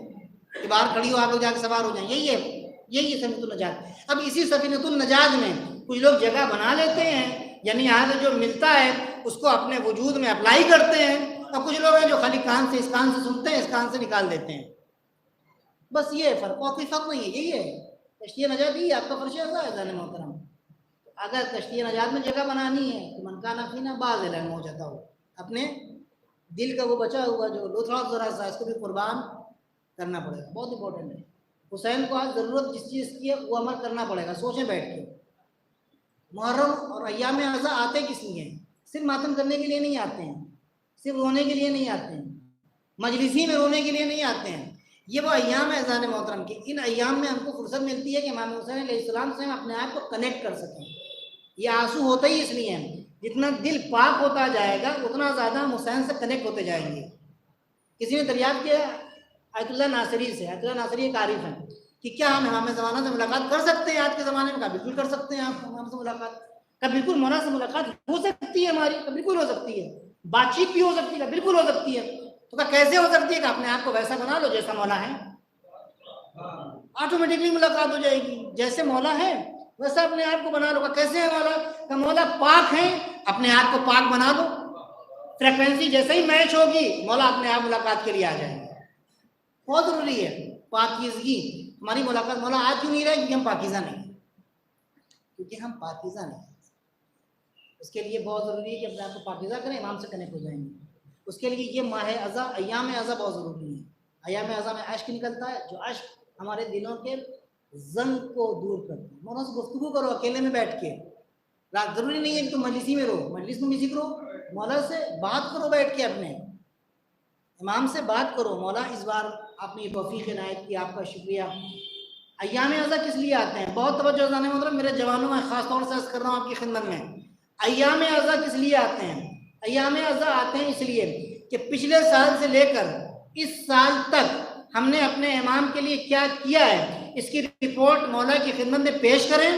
कि बाहर खड़ी हो आप लोग जाकर सवार हो जाए, यही है सफीनतुन नजात। अब इसी सफीनतुन नजात में कुछ लोग जगह बना लेते हैं, यानी यहाँ से जो मिलता है उसको अपने वजूद में अप्लाई करते हैं, और कुछ लोग हैं जो खाली कान से, इस कान से सुनते हैं, इस कान से निकाल देते हैं। बस ये फ़र्क, और कोई फ़र्क नहीं है, यही है कश्ती नजात, ही आपका फर्श ऐसा है जाने मोहतरम। अगर कश्ती नजात में जगह बनानी है तो मनकाना फीना बाज़िलन हो जाता हो, अपने दिल का वो बचा हुआ जो लोथड़ा ज़रा सा, इसको भी कुर्बान करना पड़ेगा। बहुत इंपॉर्टेंट है। हुसैन को आज ज़रूरत जिस चीज़ की है वो अमल करना पड़ेगा। सोचें बैठ के, मुहर्रम और अय्याम अज़ा आते किस लिए हैं? सिर्फ मातम करने के लिए नहीं आते हैं, सिर्फ रोने के लिए नहीं आते हैं, मजलिसी में रोने के लिए नहीं आते हैं। ये वो अय्याम है अज़ान मोहतरम की, इन अय्याम में हमको फुर्सत मिलती है कि इमाम हुसैन अलैहिस्सलाम से हम अपने आप को कनेक्ट कर सकें। ये आंसू होते ही इसलिए हैं, जितना दिल पाक होता जाएगा उतना ज़्यादा हम हुसैन से कनेक्ट होते जाएंगे। किसी ने दरियाफ्त किया आयतुल्लाह नासरी से, आयतुल्लाह नासरी एक आरिफ है, कि क्या हम इमाम ज़माना से मुलाकात कर सकते हैं आज के ज़माने में? कहा बिल्कुल कर सकते हैं आप इमाम से मुलाकात। कहा बिल्कुल मौला से मुलाकात हो सकती है हमारी? कहा बिल्कुल हो सकती है। बातचीत भी हो सकती है? बिल्कुल हो सकती है। तो कहा कैसे हो सकती है? कि अपने आप को वैसा बना लो जैसा मौला है, ऑटोमेटिकली मुलाकात हो जाएगी। जैसे मौला है वैसा अपने आप को बना लो। कैसे है मौला? का मौला पाक है, अपने आप को पाक बना लो। फ्रिक्वेंसी जैसे ही मैच होगी मौला अपने आप मुलाकात के लिए आ जाएंगे। बहुत जरूरी है पाकीज़गी। हमारी मुलाकात मौला आज क्यों नहीं रहा? क्योंकि हम पाकीज़ा नहीं, क्योंकि हम पाकीज़ा नहीं। उसके लिए बहुत ज़रूरी है कि अपने आप को पाकीज़ा करें, इमाम से कनेक्ट हो जाएंगे। उसके लिए ये माह अज़ा, अय्याम अज़ा बहुत ज़रूरी है। अय्याम अज़ा में अश्क निकलता है, जो अश्क हमारे दिलों के जंग को दूर करता है। मौला से गुफ्तगू करो अकेले में बैठ के, रात जरूरी नहीं है कि तुम मजलिसी में रहो, मजलिस में म्यूजिक रहो, मौला से बात करो बैठ के, अपने इमाम से बात करो। मौला इस बार आपने ये तौफीक इनायत की, आपका शुक्रिया। अय्याम अज़ा किस लिए आते हैं? बहुत तवज्जो जाने मतलब मेरे जवानों में खास तौर से अर्ज़ कर रहा हूँ आपकी खिदमत में, अय्याम अज़ा किस लिए आते हैं? अय्याम अज़ा आते हैं इसलिए कि पिछले साल से लेकर इस साल तक हमने अपने इमाम के लिए क्या किया है, इसकी रिपोर्ट मौला की खिदमत में पेश करें,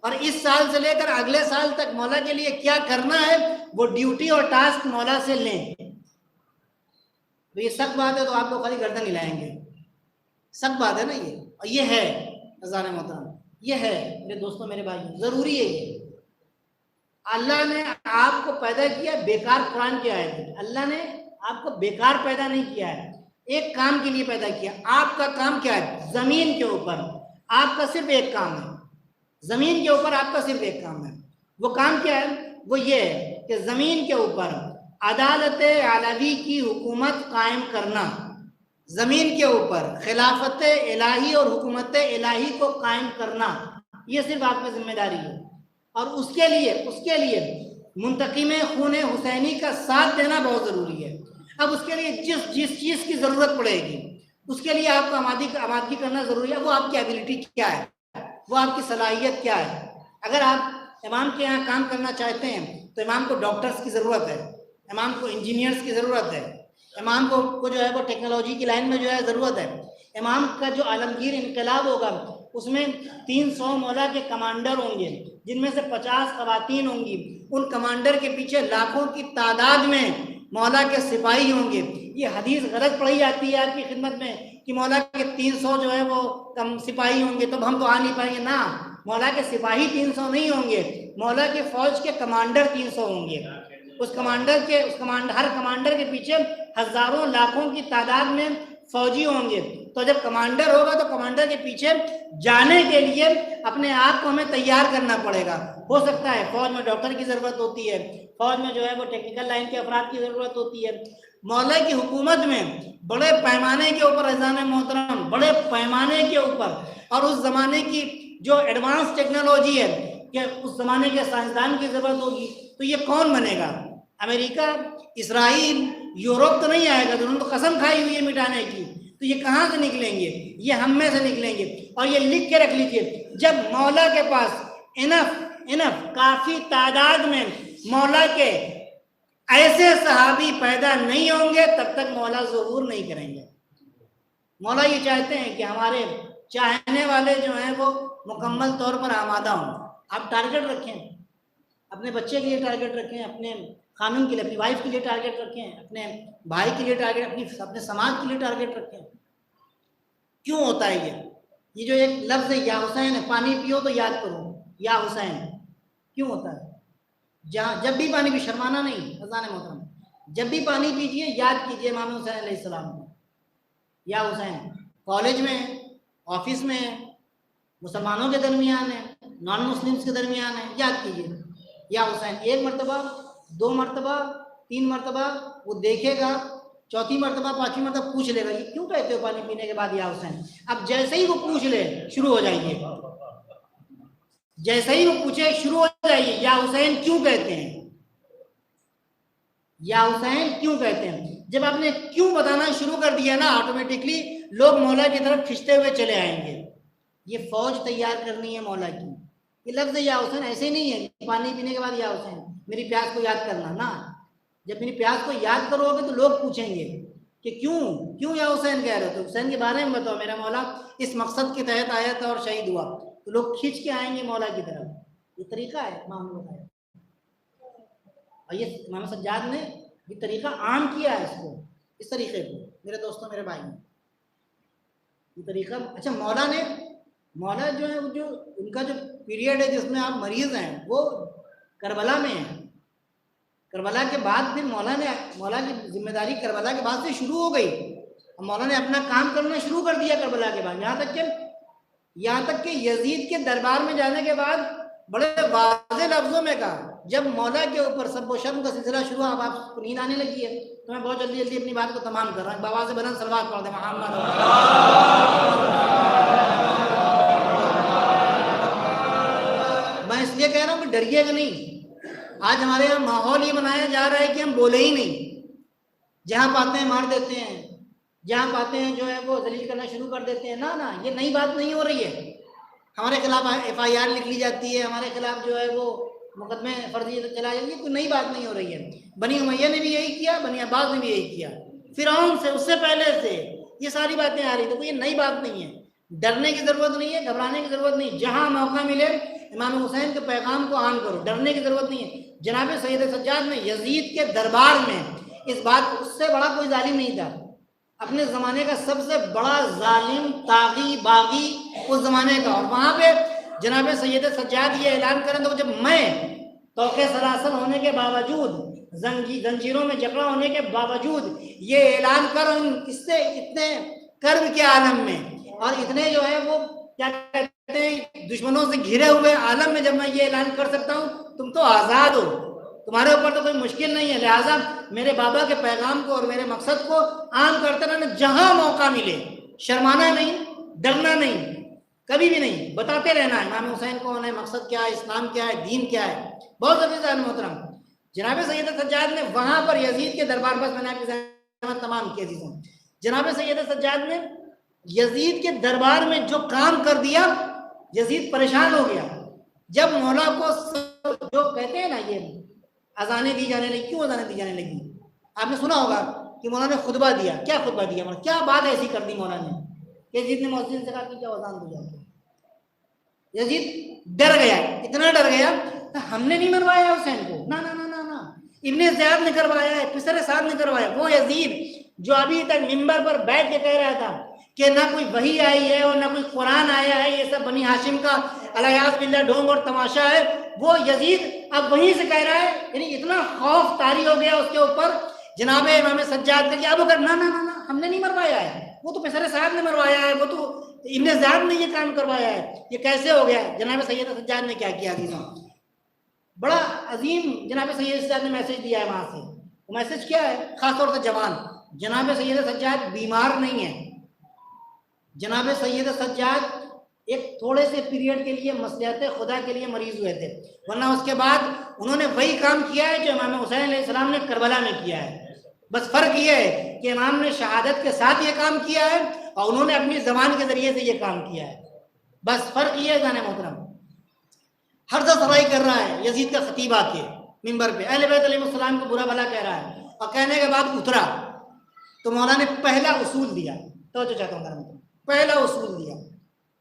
और इस साल से लेकर अगले साल तक मौला के लिए क्या करना है वो ड्यूटी और टास्क मौला से लें। तो ये सख्त बात है, तो आप लोग खाली गर्दन हिलाएंगे, सख्त बात है ना ये, और ये है अज़ान मोहतरम, ये है मेरे दोस्तों मेरे भाइयों, जरूरी है ये। अल्लाह ने आपको पैदा किया बेकार, कुरान की आयत है, अल्लाह ने आपको बेकार पैदा नहीं किया है, एक काम के लिए पैदा किया। आपका काम क्या है? जमीन के ऊपर आपका सिर्फ एक काम है, जमीन के ऊपर आपका सिर्फ एक काम है। वो काम क्या है? वो ये है कि जमीन के ऊपर अदालत आलवी की हुकूमत कायम करना, जमीन के ऊपर खिलाफत इलाही और हुकूमत इलाही को कायम करना, ये सिर्फ आपकी जिम्मेदारी है। और उसके लिए मुंतकिम खून हुसैनी का साथ देना बहुत ज़रूरी है। अब उसके लिए जिस चीज़ की ज़रूरत पड़ेगी उसके लिए आपको आमादगी करना ज़रूरी है। वो आपकी एबिलिटी क्या है, वो आपकी सलाहियत क्या है। अगर आप इमाम के यहाँ काम करना चाहते हैं तो इमाम को डॉक्टर्स की ज़रूरत है, इमाम को इंजीनियर्स की ज़रूरत है, इमाम को जो है वो टेक्नोलॉजी की लाइन में जो है ज़रूरत है। इमाम का जो आलमगीर इनकलाब होगा उसमें 300 मौला के कमांडर होंगे, जिनमें से 50 खवातीन होंगी। उन कमांडर के पीछे लाखों की तादाद में मौला के सिपाही होंगे। ये हदीस गलत पढ़ी जाती है आपकी खिदमत में कि मौला के 300 जो है वो कम सिपाही होंगे तो हम तो आ नहीं पाएंगे ना। मौला के सिपाही 300 नहीं होंगे, मौला के फौज के कमांडर 300 होंगे। हर कमांडर के पीछे हजारों लाखों की तादाद में फौजी होंगे। तो जब कमांडर होगा तो कमांडर के पीछे जाने के लिए अपने आप को हमें तैयार करना पड़ेगा। हो सकता है फौज में डॉक्टर की जरूरत होती है, फौज में जो है वो टेक्निकल लाइन के अफराद की जरूरत होती है। मौला की हुकूमत में बड़े पैमाने के ऊपर अज़ान मोहतरम, बड़े पैमाने के ऊपर, और उस जमाने की जो एडवांस टेक्नोलॉजी है कि उस जमाने के साइंसदान की जरूरत होगी। तो ये कौन बनेगा? अमेरिका, इसराइल, यूरोप तो नहीं आएगा, उन्होंने तो कसम खाई हुई है मिटाने की। तो ये कहाँ से निकलेंगे? ये हम में से निकलेंगे। और ये लिख के रख लीजिए, जब मौला के पास इनफ काफी तादाद में मौला के ऐसे सहाबी पैदा नहीं होंगे तब तक मौला ज़हूर नहीं करेंगे। मौला ये चाहते हैं कि हमारे चाहने वाले जो हैं वो मुकम्मल तौर पर आमादा हों। आप टारगेट रखें, अपने बच्चे के लिए टारगेट रखें, अपने खानून के लिए, अपनी वाइफ के लिए टारगेट रखें, अपने भाई के लिए टारगेट, अपने समाज के लिए टारगेट रखें। क्यों होता है ये जो एक लफ्ज़ है या हुसैन है, पानी पियो तो याद करो या हुसैन, क्यों होता है? जब भी पानी भी, शर्माना नहीं अज़ान मोहतरम, जब भी पानी पीजिए याद कीजिए इमाम हुसैन अलैहिस्सलाम को, या हुसैन। कॉलेज में, ऑफिस में, मुसलमानों के दरमियान है, नॉन मुस्लिम्स के दरमियान है, याद कीजिए या हुसैन। 1 मरतबा, 2 मरतबा, 3 मरतबा वो देखेगा, चौथी मरतबा, 5वीं मरतबा पूछ लेगा ये क्यों कहते हो पानी पीने के बाद या हुसैन। अब जैसे ही वो पूछ ले शुरू हो जाइए, जैसे ही वो पूछे शुरू हो जाइए, या हुसैन क्यों कहते हैं, या हुसैन क्यों कहते हैं। जब आपने क्यों बताना शुरू कर दिया ना, ऑटोमेटिकली लोग मौला की तरफ खिंचते हुए चले आएंगे। ये फौज तैयार करनी है मौला की। ये लफ्ज़ या हुसैन ऐसे नहीं है पानी पीने के बाद या हुसैन, मेरी प्यास को याद करना ना। जब मेरी प्यास को याद करोगे तो लोग पूछेंगे कि क्यों या हुसैन कह रहे हो, तो हुसैन के बारे में बताओ, मेरा मौला इस मकसद के तहत आया था और शहीद हुआ, तो लोग खींच के आएंगे मौला की तरफ। ये तरीका है इमाम ने बताया, और ये इमाम सज्जाद ने ये तरीका आम किया है इसको, इस तरीके को। मेरे दोस्तों मेरे भाई, ये तरीका अच्छा। मौला जो है जो उनका जो पीरियड है जिसमें आप मरीज हैं वो करबला में है। करबला के बाद फिर मौला की जिम्मेदारी करबला के बाद से शुरू हो गई। मौला ने अपना काम करना शुरू कर दिया करबला के बाद, यहाँ तक कि यजीद के दरबार में जाने के बाद बड़े वाज़े लफ्जों में कहा जब मौला के ऊपर सब व शर्म का सिलसिला शुरू हुआ, अब आपको नींद आने लगी है, तो मैं बहुत जल्दी जल्दी अपनी बात को तमाम कर रहा हूँ। बाबा से बुलंद सलवात पढ़ दे मोहम्मद। मैं इसलिए कह रहा हूँ कि डरिएगा नहीं। आज हमारे यहाँ माहौल ये बनाया जा रहा है कि हम बोले ही नहीं, जहाँ पाते हैं मार देते हैं, जहाँ पाते हैं जो है वो जलील करना शुरू कर देते हैं। ना ना, ये नई बात नहीं हो रही है। हमारे खिलाफ FIR लिख ली जाती है, हमारे खिलाफ जो है वो मुकदमे फर्जी चलाए जाएंगे, कोई नई बात नहीं हो रही है। बनी उमैया ने भी यही किया, बनी अब्बास ने भी यही किया, फिरौन से, उससे पहले से ये सारी बातें आ रही, तो कोई नई बात नहीं है। डरने की जरूरत नहीं है, घबराने की जरूरत नहीं। जहां मौका मिले इमाम हुसैन के पैगाम को आन करो, डरने की जरूरत नहीं है। जनाब सैयद सज्जाद में यजीद के दरबार में इस बात, उससे बड़ा कोई जालिम नहीं था। अपने ज़माने का सबसे बड़ा जालिम, तागी, बागी उस ज़माने का, और वहाँ पे जनाब सैयद सज्जाद ये ऐलान करें तो जब मैं तौके सरासर होने के बावजूद, जंजीरों में जकड़ा होने के बावजूद ये ऐलान कर, इससे इतने कर्ब के आलम में और इतने जो है वो क्या कहते हैं दुश्मनों से घिरे हुए आलम में जब मैं ये ऐलान कर सकता हूँ, तुम तो आज़ाद हो, तुम्हारे ऊपर तो कोई मुश्किल नहीं है। लिहाजा मेरे बाबा के पैगाम को और मेरे मकसद को आम करते रहना, जहां मौका मिले शर्माना नहीं, डरना नहीं, कभी भी नहीं, बताते रहना है इमाम हुसैन कौन है, मकसद क्या है, इस्लाम क्या है, दीन क्या है। बहुत जबरदस्त मोहतरम जनाब सैयद सज्जाद ने वहां पर यजीद के दरबार पर, मैंने आपकी तमाम किया चीजों, जनाब सैयद सज्जाद ने यजीद के दरबार में जो काम कर दिया, यजीद परेशान हो गया। जब मौला को जो कहते हैं ना ये अजाने दी जाने लगी, क्यों अजाने दी जाने लगी? आपने सुना होगा कि मौला ने खुतबा दिया। क्या खुतबा दिया? मौला क्या बात ऐसी कर दी मौला ने कि यजीद ने मौजूद से कहा कि क्या अजान दी जाती है। यजीद डर गया, इतना डर गया, हमने नहीं मरवाया हुसैन को, ना ना ना ना ना, इब्ने ज़ियाद ने करवाया है, पिसर साद ने करवाया। वो यजीद जो अभी तक मिंबर पर बैठ के कह रहा था कि ना कोई वही आई है और ना कोई कुरान आया है, ये सब बनी हाशिम का अलयाज़ बिल्लाह ढोंग और तमाशा है, वो यजीद अब वहीं से कह रहा है। यानी इतना खौफ तारी हो गया उसके ऊपर जनाब इमाम सज्जाद का कि अब अगर ना ना ना ना हमने नहीं मरवाया है, वो तो पिसर साद ने मरवाया है, वो तो इब्ने ज़ियाद ने ये काम करवाया है, ये कैसे हो गया? जनाब सैयद सज्जाद ने क्या किया? बड़ा अजीम जनाब सैयद सज्जाद ने मैसेज दिया है वहां से। वो मैसेज क्या है? खासतौर से जवान, जनाब सैयद सज्जाद बीमार नहीं है। जनाब सैयद सज्जाद एक थोड़े से पीरियड के लिए मसलिहत खुदा के लिए मरीज हुए थे, वरना उसके बाद उन्होंने वही काम किया है जो इमाम हुसैन अलैहिस्सलाम ने करबला में किया है। बस फर्क ये है कि इमाम ने शहादत के साथ ये काम किया है और उन्होंने अपनी जबान के जरिए से ये काम किया है। बस फर्क ये है जाने मोहतरम। हर सफाई कर रहा है यजीद का खतीब आके मिंबर पे, अहले बैत अलैहिस्सलाम को बुरा भला कह रहा है, और कहने के बाद उतरा तो मौला ने पहला उसूल दिया। तो चाहता हूँ पहला उसूल दिया।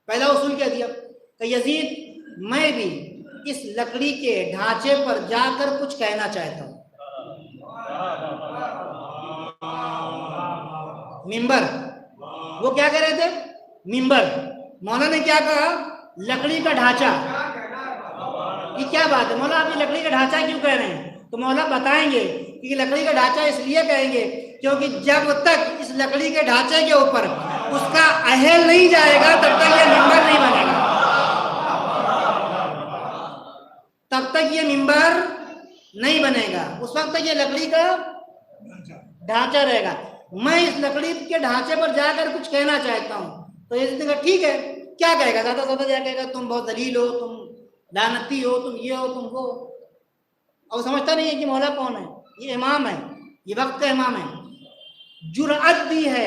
पहला उसूल क्या दिया कि यजीद मैं भी इस लकड़ी के ढांचे पर जाकर कुछ कहना चाहता हूँ। मिंबर, वो क्या कह रहे थे? मिंबर। मौला ने क्या कहा? लकड़ी का ढांचा। ये क्या बात है मौला, आप ये लकड़ी का ढांचा क्यों कह रहे हैं? तो मौला बताएंगे कि लकड़ी का ढांचा इसलिए कहेंगे क्योंकि जब तक इस लकड़ी के ढांचे के ऊपर उसका अहल नहीं जाएगा तब तक ये मिंबर नहीं बनेगा, तब तक ये मिंबर नहीं बनेगा। उस वक्त तक ये लकड़ी का ढांचा रहेगा। मैं इस लकड़ी के ढांचे पर जाकर कुछ कहना चाहता हूँ। तो ये कहा ठीक है, क्या कहेगा? ज्यादा ज्यादा क्या कहेगा? तुम बहुत दलील हो, तुम लानती हो, तुम ये हो, तुम वो। और समझता नहीं है कि मौला कौन है। ये इमाम है, ये वक्त का इमाम है। जुर्अत दी है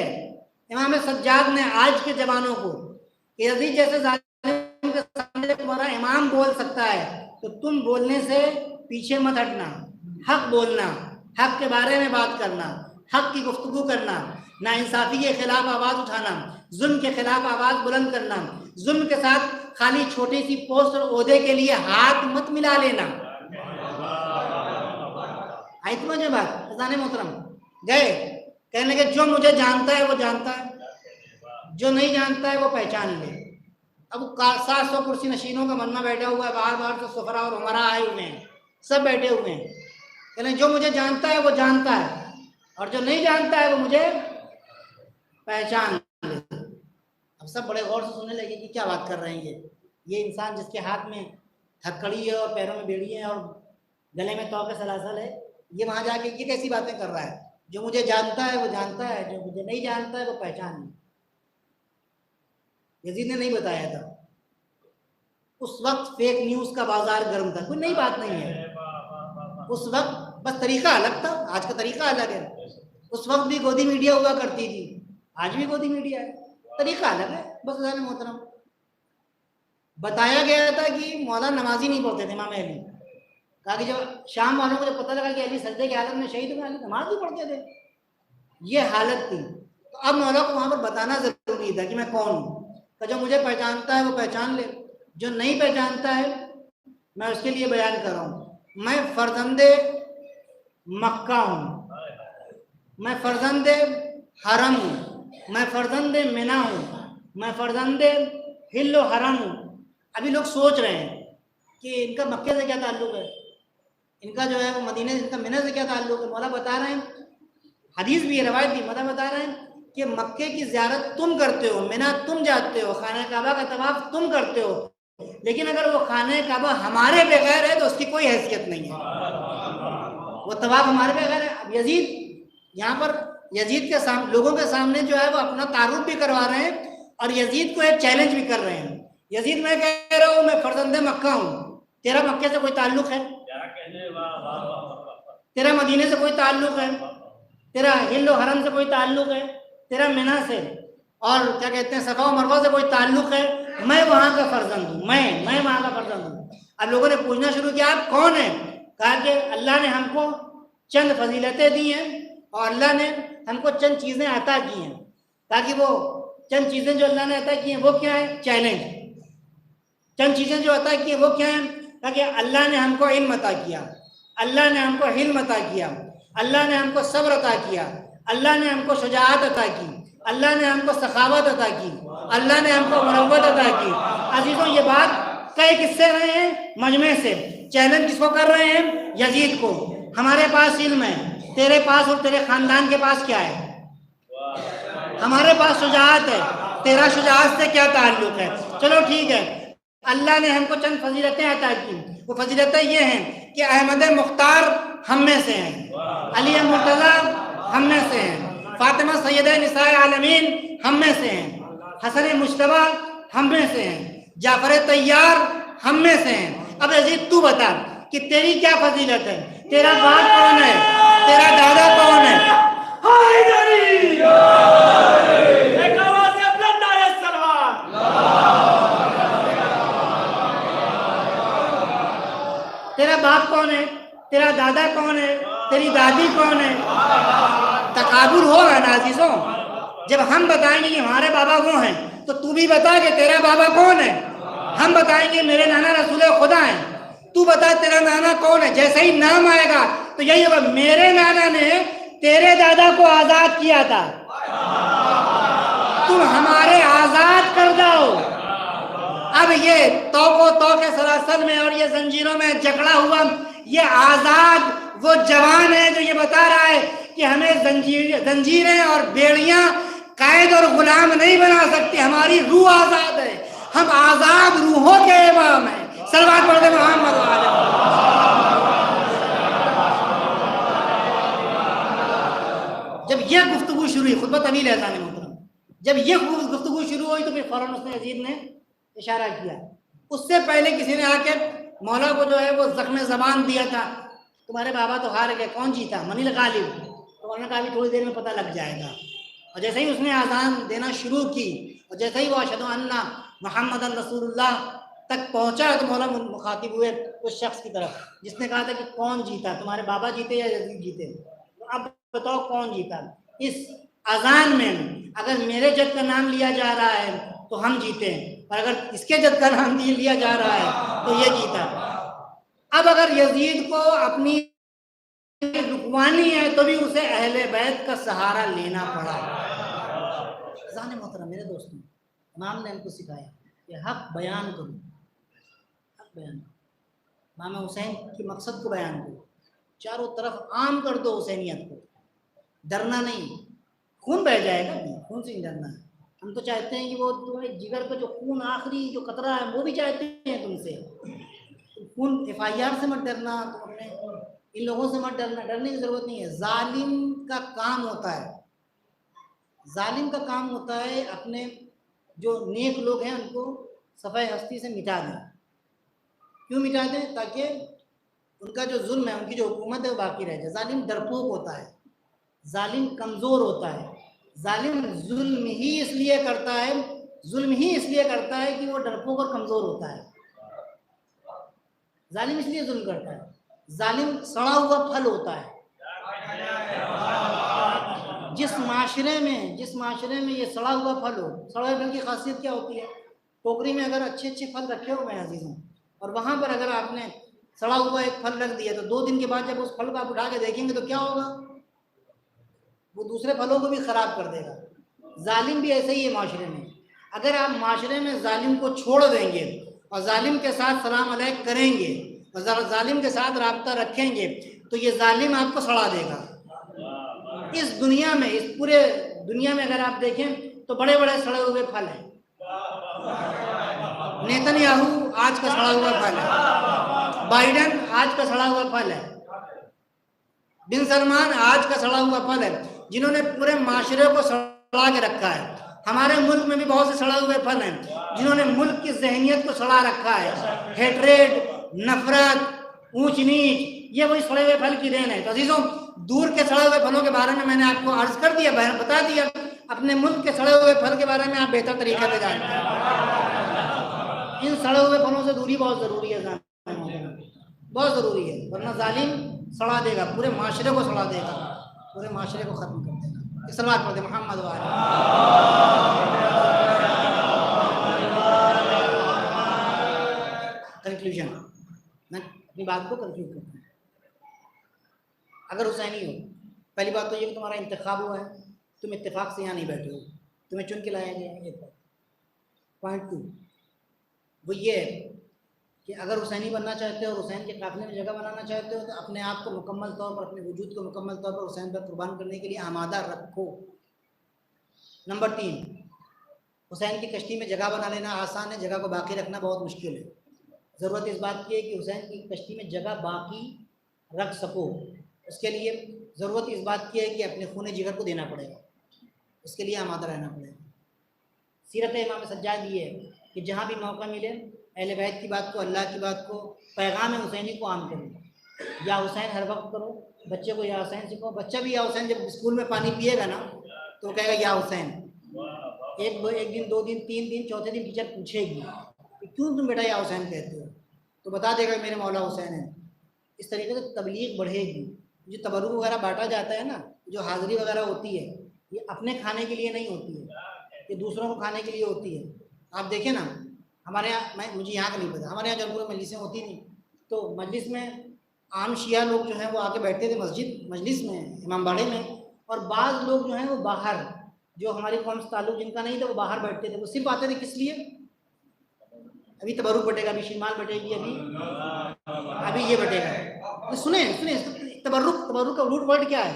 इमाम सज्जाद ने आज के जवानों को, यजीद जैसे जालिम के सामने तुम्हारा इमाम बोल सकता है तो तुम बोलने से पीछे मत हटना, हक बोलना, हक के बारे में बात करना, हक की गुफ्तगू करना, नाइंसाफी के खिलाफ आवाज उठाना, जुल्म के खिलाफ आवाज बुलंद करना, जुल्म के साथ खाली छोटी सी पोस्ट और ओहदे के लिए हाथ मत मिला लेना। आई तुम्हें जो बात खजाने मोहतरम गए कहने के जो मुझे जानता है वो जानता है, जो नहीं जानता है वो पहचान ले। अब 700 कुर्सी नशीनों का मन्ना बैठा हुआ है, बाहर बाहर से सफरा और हमारा आए हुए हैं, सब बैठे हुए हैं। कहने जो मुझे जानता है वो जानता है और जो नहीं जानता है वो मुझे पहचान ले। अब सब बड़े गौर से सुनने लगे कि क्या बात कर रहे हैं ये इंसान जिसके हाथ में हथकड़ी है और पैरों में बेड़ी है और गले में तौके सलासल है, ये वहाँ जाके ये कैसी बातें कर रहा है? जो मुझे जानता है वो जानता है, जो मुझे नहीं जानता है वो पहचान नहीं। यजीद ने नहीं बताया था। उस वक्त फेक न्यूज़ का बाजार गर्म था, कोई नई बात नहीं है। उस वक्त बस तरीका अलग था, आज का तरीका अलग है। उस वक्त भी गोदी मीडिया हुआ करती थी, आज भी गोदी मीडिया है, तरीका अलग है बस। मोहतरम बताया गया था कि मौला नमाजी नहीं पढ़ते थे इमाम अली। कहा कि जब शाम वालों को जब पता लगा कि अली सजदे की हालत में शहीद हुए, अली नमाज नहीं पढ़ते थे, ये हालत थी। तो अब मौला को वहां पर बताना जरूरी था कि मैं कौन हूँ। तो जो मुझे पहचानता है वो पहचान ले, जो नहीं पहचानता है मैं उसके लिए बयान कर रहा हूँ। मैं फर्जंदे मक्का हूँ, मैं फर्जंदे हरम हूँ, मैं फर्जंदे मिना हूँ, मैं फर्जंदे हिल्लो हरम हूँ। अभी लोग सोच रहे हैं कि इनका मक्के से क्या ताल्लुक है, इनका जो है वो मदीने, इनका मिना से क्या ताल्लुक है। मौला बता रहे हैं, हदीस भी है, रवायत भी, मौला बता रहे हैं कि मक्के की ज़ियारत तुम करते हो, मिना तुम जाते हो, खाना काबा का तवाफ तुम करते हो, लेकिन अगर वो खाने काबा हमारे बगैर है तो उसकी कोई हैसियत नहीं है, वो तवाफ हमारे बगैर है। अब यजीद यहाँ पर यजीद के सामने, लोगों के सामने जो है वो अपना तारुफ भी करवा रहे हैं और यजीद को एक चैलेंज भी कर रहे हैं। यजीद मैं कह रहा हूँ मैं फर्जंदे मक्का हूँ, तेरा मक्के से कोई ताल्लुक है? तेरा मदीने से कोई ताल्लुक है? तेरा हिल्लो हरम से कोई ताल्लुक है? तेरा मिना से और क्या कहते हैं सफा मरवा से कोई ताल्लुक है? मैं वहां का फर्जंद हूँ, मैं वहां का फर्जंद हूँ। अब लोगों ने पूछना शुरू किया आप कौन है? कहा कि अल्लाह ने हमको चंद फजीलतें दी हैं और अल्लाह ने हमको चंद चीजें अता की हैं, ताकि वो चंद चीजें जो अल्लाह ने अता की हैं वो क्या है? चैलेंज। चंद चीजें जो अता की हैं वो क्या है? ताकि अल्लाह ने हमको इल्म अता किया, अल्लाह ने हमको हिल्म अता किया, अल्लाह ने हमको सब्र अता किया, अल्लाह ने हमको शुजाअत अता की, अल्लाह ने हमको सखावत अता की, अल्लाह ने हमको मुरव्वत अता की। अजीजों ये बात कई किस्से रहे हैं मजमे से। चैलेंज किसको कर रहे हैं? यजीद को। हमारे पास इल्म है, तेरे पास और तेरे खानदान के पास क्या है? हमारे पास शुजाअत है, तेरा शुजाअत से क्या ताल्लुक है? चलो ठीक है, अल्लाह ने हमको चंद फजीलतें अता की। वो फजीलतें ये हैं कि अहमद मुख्तार हम में से हैं, अली मुर्तज़ा हम में से हैं, फातिमा सैयदा निसाए आलमीन हम में से हैं, हसन मुश्तबा हम में से हैं, जाफर तैयार हम में से हैं। अब यजीद तू बता कि तेरी क्या फजीलत है? तेरा बाप कौन है? तेरा दादा कौन है? तेरा बाप कौन है? तेरा दादा कौन है? तेरी दादी कौन है? तकाबुर होगा ना अजीजों। जब हम बताएंगे कि हमारे बाबा वो हैं, तो तू भी बता कि तेरा बाबा कौन है। हम बताएंगे मेरे नाना रसूल खुदा हैं, तू बता तेरा नाना कौन है। जैसे ही नाम आएगा तो यही होगा, मेरे नाना ने तेरे दादा को आजाद किया था, तुम हमारे आजाद कर दो। अब ये तो के सलासल में और ये जंजीरों में जकड़ा हुआ ये आजाद वो जवान है जो ये बता रहा है कि हमें जंजीरें और बेड़ियां कैद और गुलाम नहीं बना सकती, हमारी रूह आजाद है, हम आजाद रूहों के इमाम हैं। सलवात पढ़ते मोहम्मद। जब ये गुफ्तगू शुरू हुई, खुतबा तवील है जाने मोहतरम, जब ये गुफ्तगू शुरू हुई तो फिर फौरन उसने यजीद ने इशारा किया। उससे पहले किसी ने आके मौला को जो है वो जख्म ज़बान दिया था, तुम्हारे बाबा तो हार गए, कौन जीता? मनील गालिब। तो उन्होंने कहा थोड़ी देर में पता लग जाएगा। और जैसे ही उसने आज़ान देना शुरू की और जैसे ही वो अशहदु अन्ना मुहम्मदन रसूलुल्लाह तक पहुंचा तो मौला मुखातिब हुए उस शख्स की तरफ जिसने कहा था कि कौन जीता, तुम्हारे बाबा जीते या यजीद जीते? तो अब बताओ कौन जीता। इस अजान में अगर मेरे जद का नाम लिया जा रहा है तो हम जीते, और अगर इसके जद का नाम लिया जा रहा है तो ये जीता। अब अगर यजीद को अपनी रुकवानी है तो भी उसे अहले बैत का सहारा लेना पड़ा। जाने मोहतरम मेरे दोस्तों, इमाम ने हमको सिखाया कि हक बयान करो, हक बयान करो, इमाम हुसैन के मकसद को बयान करो, चारों तरफ आम कर दो हुसैनियत को, डरना नहीं, खून बह जाएगा, खून से नहीं डरना है। हम तो चाहते हैं कि वो तुम्हारे जिगर का जो खून आखिरी जो कतरा है वो भी चाहते हैं तुमसे। खून FIR से मत डरना, तुम अपने इन लोगों से मत डरना, डरने की जरूरत नहीं है। जालिम का काम होता है, जालिम का काम होता है अपने जो नेक लोग हैं उनको सफ़ाई हस्ती से मिटा दें। क्यों मिटा दें? ताकि उनका जो जुल्म है, उनकी जो हुकूमत है वो बाकी रह जाए। जालिम डरपोक होता है, जालिम कमज़ोर होता है, जालिम जुल्म ही इसलिए करता है, जुल्म ही इसलिए करता है कि वो डरपोक और कमज़ोर होता है। जालिम इसलिए जुल्म करता है। जालिम सड़ा हुआ फल होता है। जिस माशरे में ये सड़ा हुआ फल हो, सड़ा हुए फल की खासियत क्या होती है? टोकरी में अगर अच्छे अच्छे फल रखे हुए हैं अजीज़ों, और वहाँ पर अगर आपने सड़ा हुआ एक फल रख दिया, तो 2 दिन के बाद जब उस फल को आप उठा के देखेंगे तो क्या होगा? वो दूसरे फलों को भी ख़राब कर देगा। जालिम भी ऐसे ही है माशरे में। अगर आप माशरे में जालिम को छोड़ देंगे और जालिम के साथ सलाम अलैक करेंगे और जालिम के साथ राब्ता रखेंगे, तो ये जालिम आपको सड़ा देगा। इस दुनिया में, इस पूरे दुनिया में अगर आप देखें तो बड़े बड़े सड़े हुए फल हैं। नेतन्याहू आज का सड़ा हुआ फल है, बाइडेन आज का सड़ा हुआ फल है, बिन सलमान आज का सड़ा हुआ फल है, जिन्होंने पूरे माशरे को सड़ा के रखा है। हमारे मुल्क में भी बहुत से सड़े हुए फल हैं जिन्होंने मुल्क की ज़हनियत को सड़ा रखा है। हेट्रेड, नफरत, ऊंच नीच, ये वही सड़े हुए फल की देन है। तो अजीजों, दूर के सड़े हुए फलों के बारे में मैंने आपको अर्ज कर दिया, बता दिया। अपने मुल्क के सड़े हुए फल के बारे में आप बेहतर तरीके से जानते हैं। इन सड़े हुए फलों से दूरी बहुत ज़रूरी है, बहुत ज़रूरी है, वरना जालिम सड़ा देगा, पूरे माशरे को सड़ा देगा, पूरे माशरे को ख़त्म कर देगा। सलावत पढ़ते मोहम्मद वाले। कंक्लूजन, मैं अपनी बात को कंक्लूड करता हूँ। अगर हुसैनी हो, पहली बात तो ये कि तुम्हारा इंतखाब हुआ है, तुम इत्तेफाक से यहाँ नहीं बैठे हो, तुम्हें चुन के लाया गया है। एक बात। पॉइंट 2 वो ये है कि अगर हुसैनी बनना चाहते हो और हुसैन के काफ़िले में जगह बनाना चाहते हो, तो अपने आप को मुकम्मल तौर पर, अपने वजूद को मुकम्मल तौर पर हुसैन पर कुर्बान करने के लिए आमादा रखो। नंबर 3, हुसैन की कश्ती में जगह बना लेना आसान है, जगह को बाकी रखना बहुत मुश्किल है। ज़रूरत इस बात की है कि हुसैन की कश्ती में जगह बाकी रख सको। उसके लिए ज़रूरत इस बात की है कि अपने खून जिगर को देना पड़ेगा, उसके लिए आमादा रहना पड़ेगा। सीरत इमाम सज्जाद ये है कि जहाँ भी मौका मिले अहले बैत की बात को, अल्लाह की बात को, पैगाम हुसैनी को आम करो। या हुसैन हर वक्त करो, बच्चे को या हुसैन सिखाओ। बच्चा भी या हुसैन जब स्कूल में पानी पिएगा ना तो कहेगा या हुसैन। एक दिन, 2 दिन, 3 दिन, चौथे दिन टीचर पूछेगी कि क्यों तुम बेटा या हुसैन कहते हो, तो बता देगा मेरे मौला हुसैन है। इस तरीके से तबलीग बढ़ेगी। जो तबरुक वगैरह बांटा जाता है ना, जो हाज़िरी वगैरह होती है, ये अपने खाने के लिए नहीं होती है, ये दूसरों को खाने के लिए होती है। आप देखें ना, हमारे यहाँ, मुझे यहाँ का नहीं पता, हमारे यहाँ जौनपुर में मजलिसें होती नहीं, तो मजलिस में आम शिया लोग जो हैं वो आके बैठते थे मजलिस में, इमामबाड़े में, और बाज़ लोग जो हैं वो बाहर, जो हमारी कौम से ताल्लुक़ जिनका नहीं था, वो बाहर बैठते थे। वो सिर्फ आते थे किस लिए? अभी तबरुक बटेगा, अभी शिमाल बटेगी, अभी ये बटेगा। सुने तबरुक का रूट वर्ड क्या है?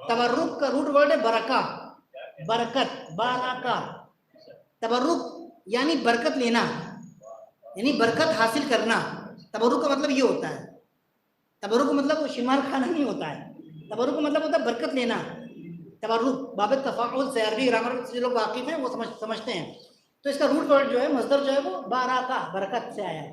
तबरुक का रूट वर्ड है बरका, बरकत, बाराका। तबरुक यानी बरकत लेना, यानी बरकत हासिल करना। तबरुक का मतलब ये होता है। तबरुक का मतलब वो शिमाल खाना नहीं होता है। तबरुक का मतलब होता है बरकत लेना। तबरुक बाबत तफाउल से अरबी ग्रामर से जो लोग वाकिफ हैं वो समझते हैं। तो इसका रूट वर्ड जो है, मज़दर जो है वो बाराका, बरकत से आया है।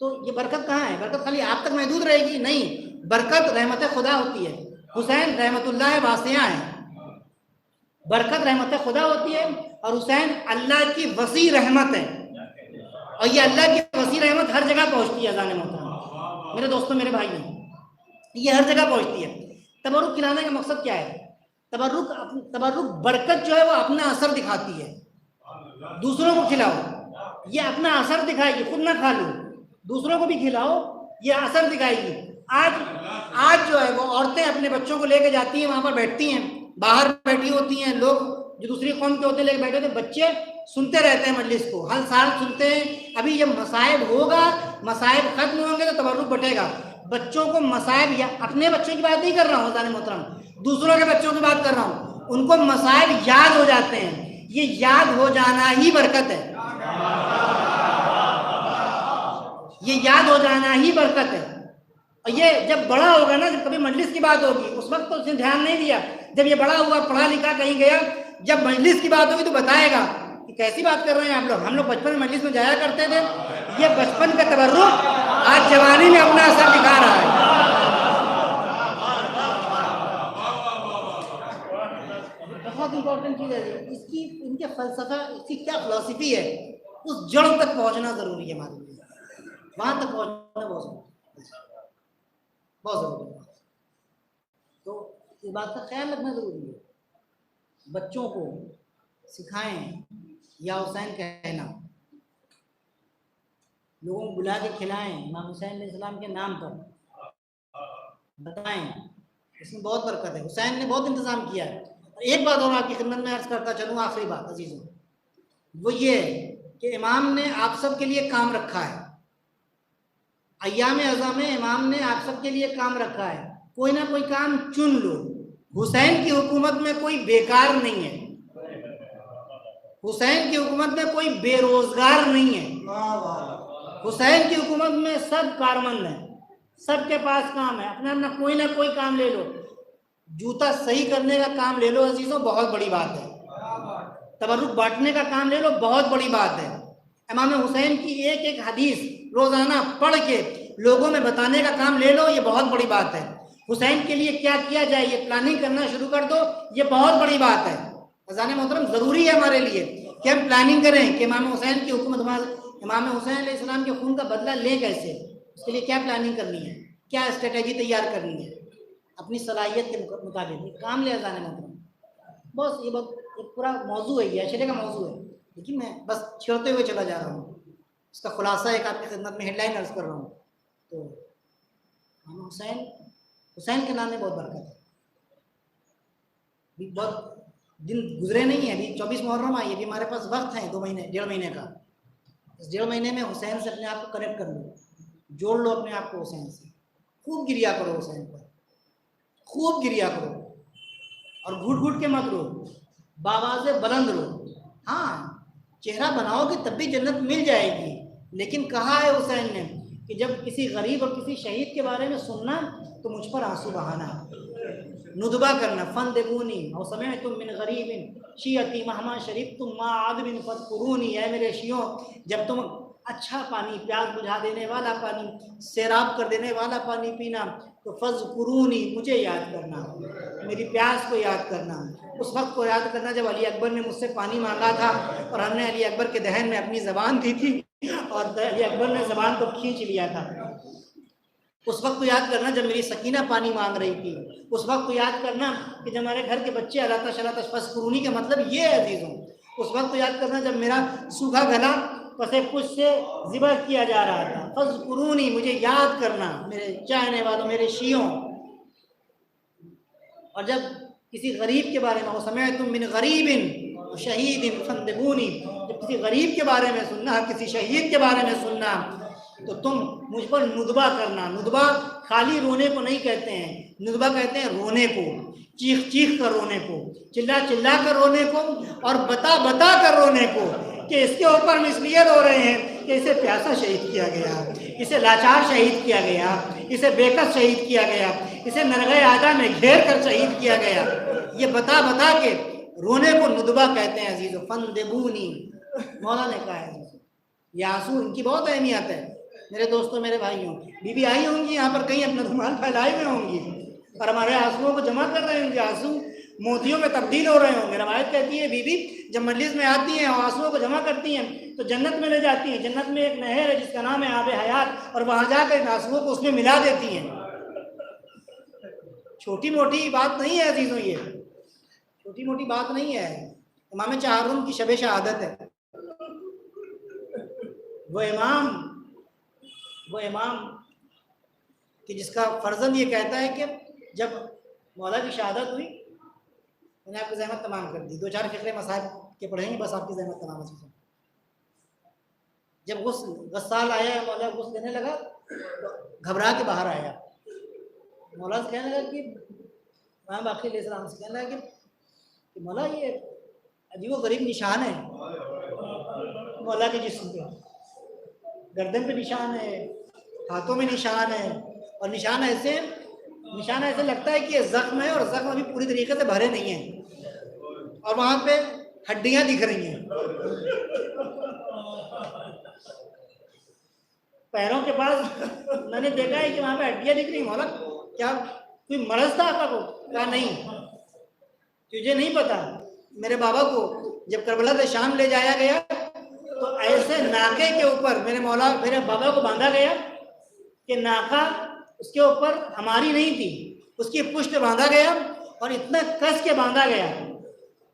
तो ये बरकत कहाँ है? बरकत खाली आप तक महदूद रहेगी? नहीं, बरकत रहमत खुदा होती है। हुसैन रहमतुल्लाह वासिया है, बरकत रहमत खुदा होती है, और हुसैन अल्लाह की वसी रहमत है। और ये अल्लाह की वसी रहमत हर जगह पहुँचती है। अज़ान मोहतरम मेरे दोस्तों, मेरे भाई, ये हर जगह पहुँचती है। तबरुक खिलाने का मकसद क्या है? तबरुक बरकत जो है वो अपना असर दिखाती है। दूसरों को खिलाओ, ये अपना असर दिखाएगी। खुद ना खा लो, दूसरों को भी खिलाओ, ये असर दिखाएगी। आज जो है वो औरतें अपने बच्चों को लेके जाती हैं, वहाँ पर बैठती हैं, बाहर बैठी होती हैं, लोग जो दूसरी कौम के होते हैं लेके बैठे होते हैं, बच्चे सुनते रहते हैं मजलिस को, हर साल सुनते हैं। अभी जब मसाइब होगा, मसाइब खत्म होंगे तो तबरुक बटेगा। बच्चों को मसाइब, या अपने बच्चों की बात नहीं कर रहा हूँ अज़ान मोहतरम, दूसरों के बच्चों की बात कर रहा हूँ। उनको मसाइब याद हो जाते हैं। ये याद हो जाना ही बरकत है, ये याद हो जाना ही बरकत है। और ये जब बड़ा होगा ना, जब कभी मजलिस की बात होगी, उस वक्त तो उसने ध्यान नहीं दिया। जब ये बड़ा हुआ, पढ़ा लिखा, कहीं गया, जब मजलिस की बात होगी तो बताएगा कि कैसी बात कर रहे हैं आप लोग, हम लोग बचपन में मजलिस में जाया करते थे। ये बचपन का तबर्रुक आज जवानी में अपना असर दिखा रहा है। बहुत इंपॉर्टेंट चीज है इसकी, इनके फलसफा, इसकी क्या फिलॉसफी है, उस जड़ तक पहुंचना जरूरी है हमारे लिए। वहां तक पहुंचना बहुत जरूरी है। तो इस बात का ख्याल रखना जरूरी है। बच्चों को सिखाएं या हुसैन कहना, लोगों को बुला के खिलाएं, इमाम हुसैन अलैहिस्सलाम के नाम पर बताएं, इसमें बहुत बरकत है। हुसैन ने बहुत इंतजाम किया है। एक बात और आपकी खिदमत में अर्ज करता चलूँ, आखिरी बात अजीजों, वो ये कि इमाम ने आप सब के लिए काम रखा है। अय्याम अज़ा में इमाम ने आप सब के लिए काम रखा है, कोई ना कोई काम चुन लो। हुसैन की हुकूमत में कोई बेकार नहीं है, हुसैन की हुकूमत में कोई बेरोजगार नहीं है। हुसैन की हुकूमत में सब कारमंद हैं, सबके पास काम है, अपना अपना कोई ना कोई काम ले लो। जूता सही करने का काम ले लो अजीजों, बहुत बड़ी बात है। तबर्रुक बांटने का काम ले लो, बहुत बड़ी बात है। इमाम हुसैन की एक एक हदीस रोजाना पढ़ के लोगों में बताने का काम ले लो, ये बहुत बड़ी बात है। हुसैन के लिए क्या किया जाए ये प्लानिंग करना शुरू कर दो, ये बहुत बड़ी बात है। अज़ान मोहतरम, जरूरी है हमारे लिए कि हम प्लानिंग करें कि इमाम हुसैन की हुकूमत, इमाम हुसैन अलैहिस्सलाम के खून का बदला लें कैसे, उसके लिए क्या प्लानिंग करनी है, क्या स्ट्रेटेजी तैयार करनी है, अपनी सलाहियत के मुताबिक काम ले। अज़ान मोहतरम, बस ये बहुत एक पूरा मौजू है, ये अशरे का मौजू है, लेकिन मैं बस छेड़ते हुए चला जा रहा हूँ। इसका खुलासा एक आपकी खिदमत में हेडलाइन अर्ज कर रहा हूँ। तो हुसैन, हुसैन के नाम में बहुत बरकत है। बहुत दिन गुजरे नहीं है, अभी 24 मुहर्रम आई, अभी हमारे पास वक्त है 2 महीने 1.5 महीने का। इस 1.5 महीने में हुसैन से अपने आप को कनेक्ट कर लो, जोड़ लो अपने आप को हुसैन से, खूब गिरिया करो हुसैन पर, खूब गिरिया करो, और घुट घुट के मत रो, बावाज़े बुलंद रो। हाँ, चेहरा बनाओगे तब भी जन्नत मिल जाएगी, लेकिन कहा है हुसैन ने कि जब किसी गरीब और किसी शहीद के बारे में सुनना तो मुझ पर आंसू बहाना, नुदबा करना। फन देबूनी और समय तुम मिन गरीबिन शियती महमा शरीफ तुम मा आदबिन फतकुरूनी, है मेरे शियों, जब तुम अच्छा पानी, प्यास बुझा देने वाला पानी, सैराब कर देने वाला पानी पीना, तो फज़कुरूनी, मुझे याद करना, मेरी प्यास को याद करना। उस वक्त को याद करना जब अली अकबर ने मुझसे पानी मांगा था और हमने अली अकबर के दहन में अपनी ज़बान दी थी और अली अकबर ने ज़बान को खींच लिया था। उस वक्त को याद करना जब मेरी सकीना पानी मांग रही थी। उस वक्त को याद करना कि जब हमारे घर के बच्चे अलाता शलाता फज़कुरूनी का मतलब ये है अजीज़ों। उस वक्त को याद करना जब मेरा सूखा गला पसे पुछ से ज़िबा किया जा रहा था। फज़कुरूनी, मुझे याद करना मेरे चाहने वालों, मेरे शियों। और जब किसी गरीब के बारे में, समय तुम मिन गरीबिन शहीदिन फंदबूनी, जब किसी गरीब के बारे में सुनना, किसी शहीद के बारे में सुनना, तो तुम मुझ पर नुदबा करना। नुदबा खाली रोने को नहीं कहते हैं, नुदबा कहते हैं रोने को, चीख चीख कर रोने को, चिल्ला चिल्ला कर रोने को, और बता बता कर रोने को कि इसके ऊपर हम इसलिए रो रहे हैं कि इसे प्यासा शहीद किया गया, इसे लाचार शहीद किया गया, इसे बेकस शहीद किया गया, इसे नरगे आदा में घेर कर शहीद किया गया। ये बता बता के रोने को नुदबा कहते हैं अजीज़ो। फंदबूनी, मौला ने कहा है। ये आंसू, इनकी बहुत अहमियत है मेरे दोस्तों, मेरे भाइयों। बीबी आई होंगी यहाँ पर, कहीं अपना रुमाल फैलाए हुए होंगी और हमारे आंसुओं को जमा कर रहे होंगे, आंसू मोतियों में तब्दील हो रहे होंगे। रवायत कहती है बीबी जब मजलिस में आती हैं और आंसुओं को जमा करती हैं तो जन्नत में ले जाती हैं। जन्नत में एक नहर है जिसका नाम है आब हयात, और वहां जाकर आंसुओं को उसमें मिला देती हैं। छोटी मोटी बात नहीं है अजीजों, ये छोटी मोटी बात नहीं है। इमाम चाहरुम की शब शहादत है। वो इमाम कि जिसका फर्जंद ये कहता है कि जब मौला की शहादत हुई मैंने आपकी ज़हमत तमाम कर दी, 2-4 फिक्रे मसाइल के पढ़ेंगे, बस आपकी ज़हमत तमाम है। जब गस्साल आया, मौला गुस्स देने लगा तो घबरा के बाहर आया। मौला से कहने लगा कि इमाम बाक़ी अलैहिस्सलाम से कहने लगा कि मौला ये अजीब गरीब निशान है मौला के जिस्म पे, गर्दन पे निशान है, हाथों में निशान है, और निशान ऐसे लगता है कि ये जख्म है और जख्म अभी पूरी तरीके से भरे नहीं है, और वहां पे हड्डियां दिख रही हैं। पैरों के पास मैंने देखा है कि वहां पे हड्डियां दिख रही। मौला क्या कोई मरज था आपका को? कहा नहीं, तुझे नहीं पता। मेरे बाबा को जब करबला से शाम ले जाया गया तो ऐसे नाके के ऊपर मेरे बाबा को बांधा गया कि नाका उसके ऊपर हमारी नहीं थी, उसकी पुष्ट बांधा गया, और इतना कस के बांधा गया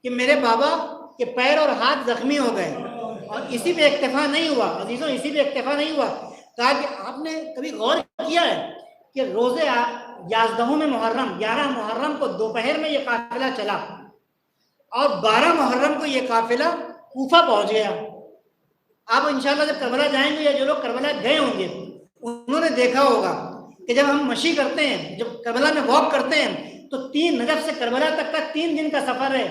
कि मेरे बाबा के पैर और हाथ जख्मी हो गए। और इसी पे इक्तफा नहीं हुआ अजीजों, इसी पे इक्तफा नहीं हुआ। कहा कि आपने कभी गौर किया है कि रोजे 11 मुहर्रम 11 मुहर्रम को दोपहर में ये काफिला चला और 12 मुहर्रम को ये काफिला कूफा पहुंच गया। आप इंशाल्लाह जब करबला जाएंगे या जो लोग करबला गए होंगे उन्होंने देखा होगा कि जब हम मशी करते हैं, जब करबला में वॉक करते हैं, तो 3 नजफ से करबला तक का 3 दिन का सफर है।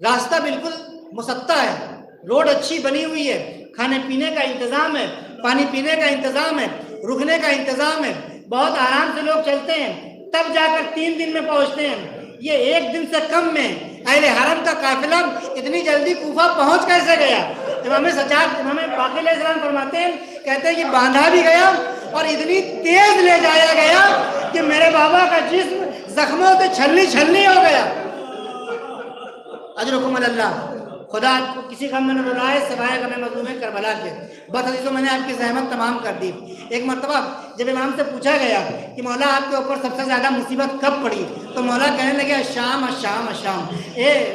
रास्ता बिल्कुल मुसत्ता है, रोड अच्छी बनी हुई है, खाने पीने का इंतजाम है, पानी पीने का इंतजाम है, रुकने का इंतजाम है, बहुत आराम से लोग चलते हैं, तब जाकर 3 दिन में पहुंचते हैं। ये 1 दिन से कम में अहले हरम का काफिला इतनी जल्दी कूफा पहुंच कैसे गया? इमाम बाक़िर अलैहिस्सलाम फरमाते हैं, कहते हैं कि बांधा भी गया और इतनी तेज ले जाया गया कि मेरे बाबा का जिस्म जख्मों से छलनी हो गया। अजरुकुम अल्लाह, खुदा आपको किसी गम में न रुलाए सिवाय गम मज़लूम करबला के। बस अजीज़ों, मैंने आपकी ज़हमत तमाम कर दी। एक मरतबा जब इमाम से पूछा गया कि मौला आपके ऊपर सबसे ज़्यादा मुसीबत कब पड़ी, तो मौला कहने लगे शाम।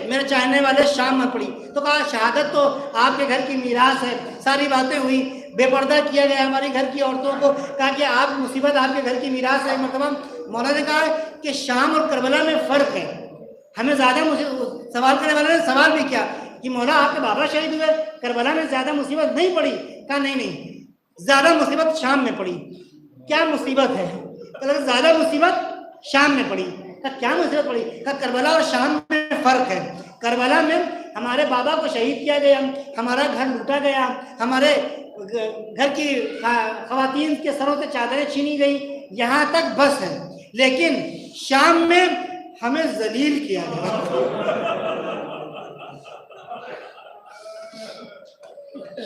मेरे चाहने वाले शाम में पड़ी। तो कहा शहादत तो आपके घर की मीरास है, सारी बातें हुई, बेपर्दा किया गया हमारे घर की औरतों को, कहा कि आप मुसीबत आपके घर की मीरास है। मरतबा मौला ने कहा कि शाम और करबला में फ़र्क है। हमें ज़्यादा सवाल करने वाले ने सवाल भी किया कि मौला आपके बाबा शहीद हुए, करबला में ज़्यादा मुसीबत नहीं पड़ी? कहा नहीं, ज़्यादा मुसीबत शाम में पड़ी। क्या मुसीबत है? कहा ज़्यादा मुसीबत शाम में पड़ी। कहा क्या मुसीबत पड़ी? कहा करबला और शाम में फ़र्क है। करबला में हमारे बाबा को शहीद किया गया, हमारा घर लूटा गया, हमारे घर की ख़वातीन के सरों से चादरें छीनी गई, यहाँ तक बस है। लेकिन शाम में हमें जलील किया गया।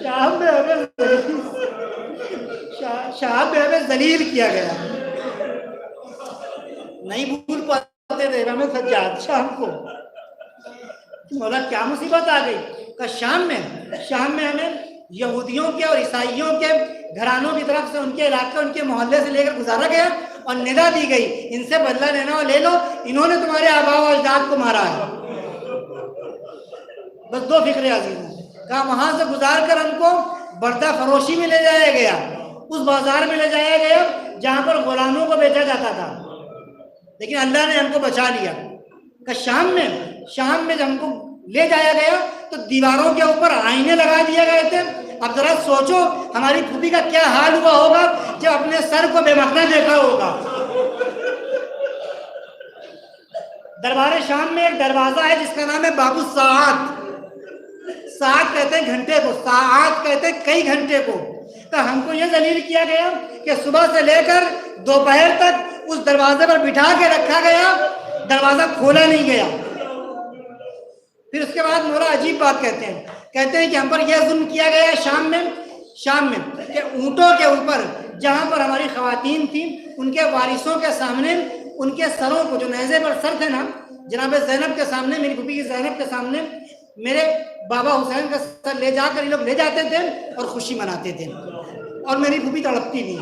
शाम में हमें जलील किया गया। नहीं भूल पाते थे हमें सज्जाद शाम को। मौला क्या मुसीबत आ गई? का शाम में हमें यहूदियों के और ईसाइयों के घरानों की तरफ से उनके इलाके, उनके मोहल्ले से लेकर गुजारा गया और निदा दी गई, इनसे बदला लेना और ले लो, इन्होंने तुम्हारे आबा और अजदाद को मारा है। बस 2 फिक्रे अजीज। कहा वहां से गुजार कर हमको बर्दा फरोशी में ले जाया गया, उस बाजार में ले जाया गया जहां पर गुलामों को बेचा जाता था, लेकिन अल्लाह ने हमको बचा लिया। का शाम में जब हमको ले जाया गया तो दीवारों के ऊपर आईने लगा दिए गए थे। अब जरा सोचो हमारी फूफी का क्या हाल हुआ होगा जब अपने सर को बेमखना देखा होगा। दरबार शाम में एक दरवाजा है जिसका नाम है बाबू सात। सात कहते हैं घंटे को, सात कहते हैं कई घंटे को। तो हमको यह दलील किया गया कि सुबह से लेकर दोपहर तक उस दरवाजे पर बिठा के रखा गया, दरवाजा खोला नहीं गया। फिर उसके बाद मौला अजीब बात कहते हैं कि हम पर यह जुल्म किया गया शाम में कि ऊँटों के ऊपर जहाँ पर हमारी ख़वातीन थी उनके वारिसों के सामने उनके सरों को, जो नेज़े पर सर थे ना, जनाब ज़ैनब के सामने, मेरी फूफी की ज़ैनब के सामने मेरे बाबा हुसैन का सर ले जाकर ये लोग ले जाते थे और खुशी मनाते थे, और मेरी फूफी तड़पती थी।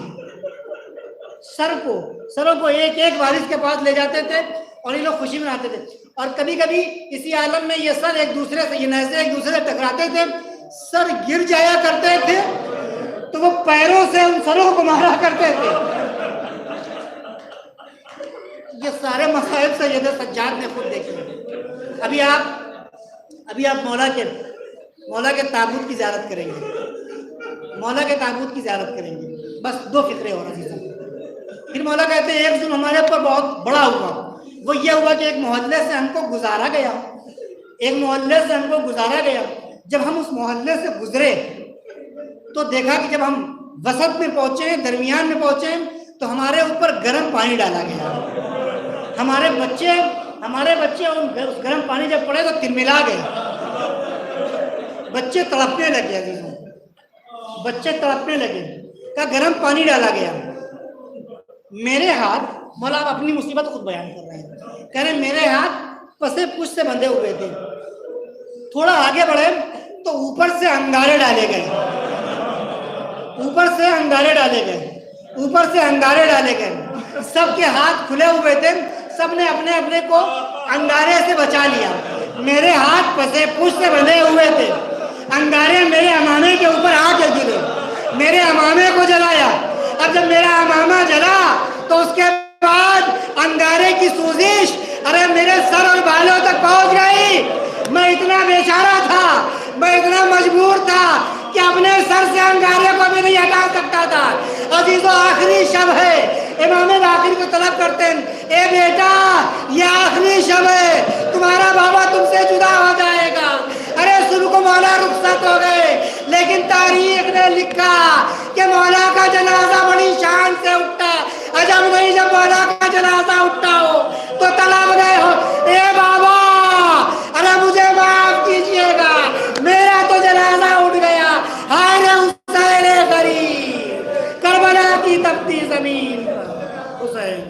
सरों को एक एक वारिस के पास ले जाते थे और ये लोग खुशी मनाते थे। और कभी कभी इसी आलम में ये सर एक दूसरे से, ये नेज़े एक दूसरे से टकराते थे, सर गिर जाया करते थे तो वो पैरों से उन सरों को मारा करते थे। ये सारे मसाइब सैयद सज्जाद ने खुद देखे। अभी आप मौला के ताबूत की ज़ियारत करेंगे, बस 2 फिक्रे हो रही हैं। फिर मौला कहते हैं एक दिन हमारे ऊपर बहुत बड़ा हुआ, वो ये हुआ कि एक मोहल्ले से हमको गुजारा गया। जब हम उस मोहल्ले से गुजरे तो देखा कि जब हम वसत में पहुंचे, दरमियान में पहुंचे, तो हमारे ऊपर गर्म पानी डाला गया। हमारे बच्चे उस गर्म पानी जब पड़े तो तिलमिला गए, बच्चे तड़पने लगे। बच्चे तड़पने लगे, का गर्म पानी डाला गया। मेरे हाथ, मौला आप अपनी मुसीबत खुद बयान कर रहे हैं, कह रहे मेरे हाथ पसे पुश से बंधे हुए थे। थोड़ा आगे बढ़े तो ऊपर से अंगारे डाले गए, ऊपर से अंगारे डाले गए। सबके हाथ खुले हुए थे, सबने अपने अपने को अंगारे से बचा लिया। मेरे हाथ पसे पुश से बंधे हुए थे, अंगारे मेरे अमामे के ऊपर आके गिरे, मेरे अमामे को जलाया। अब जब मेरा अमामा जला तो उसके बाद अंगारे की सूजिश अरे मेरे सर और बालों तक पहुंच गई। मैं इतना बेचारा था, मैं इतना मजबूर था कि अपने सर से अंगारे को भी नहीं हटा सकता था। अजीजों, आखिरी शब है, इमाम आखिर को तलब करते हैं, ए बेटा ये आखिरी शब है, तुम्हारा बाबा तुमसे जुदा हो जाएगा। अरे शुरू को मौला रुखसत हो गए, लेकिन तारीख ने लिखा कि मौला का जनाजा बड़ी शान से उठा। अजब नहीं, जब मौला का जनाजा उठा हो तो तलब गए हो, ए बाबा अरे मुझे माफ कीजिएगा, मेरा तो जनाजा उठ गया। हाय रे हुसैन गरीब, करबला की तपती जमीन पर हुसैन।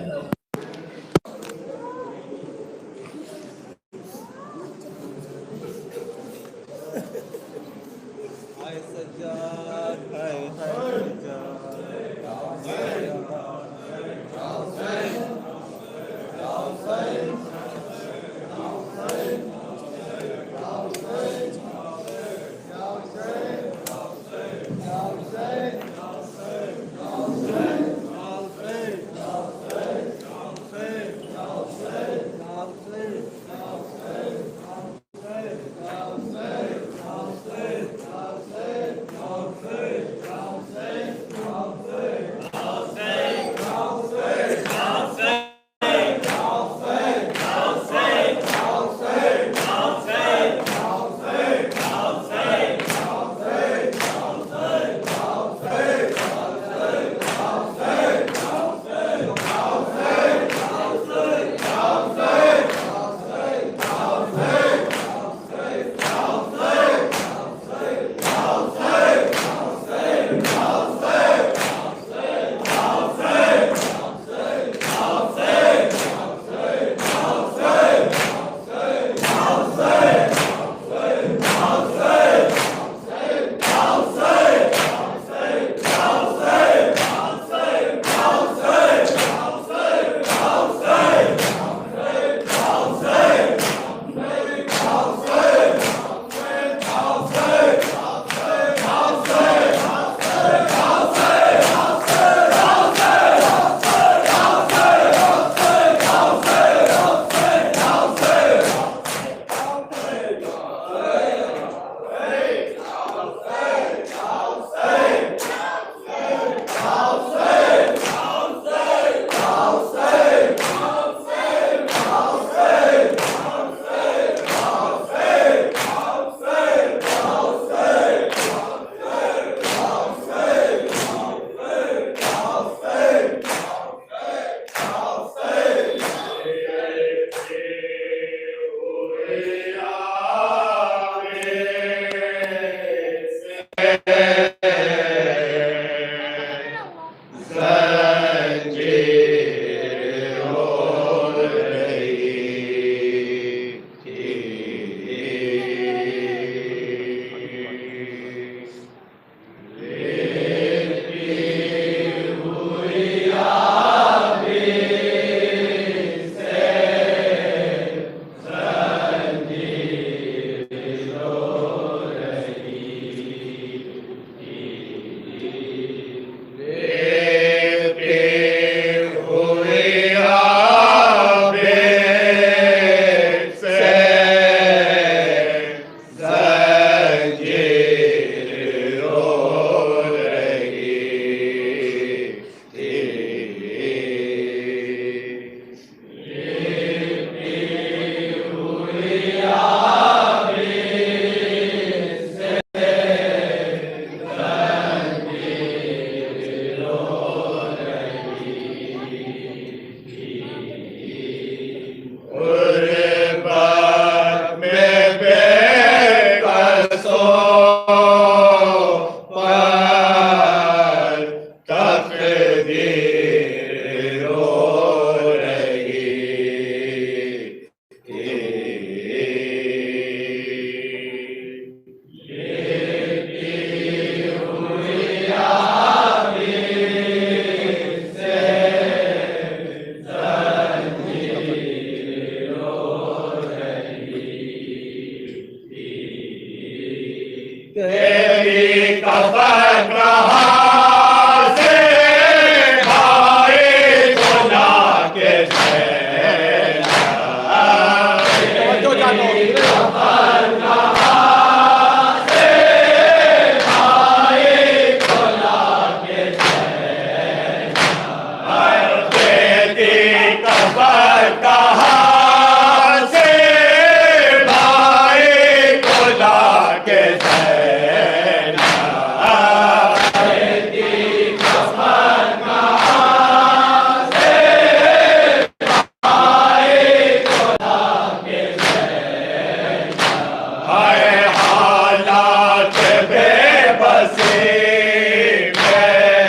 हाय सज्जाद, हाय हाय सज्जाद, कहाँ से भाई खुदा के सेना हाय हालात बेबसी में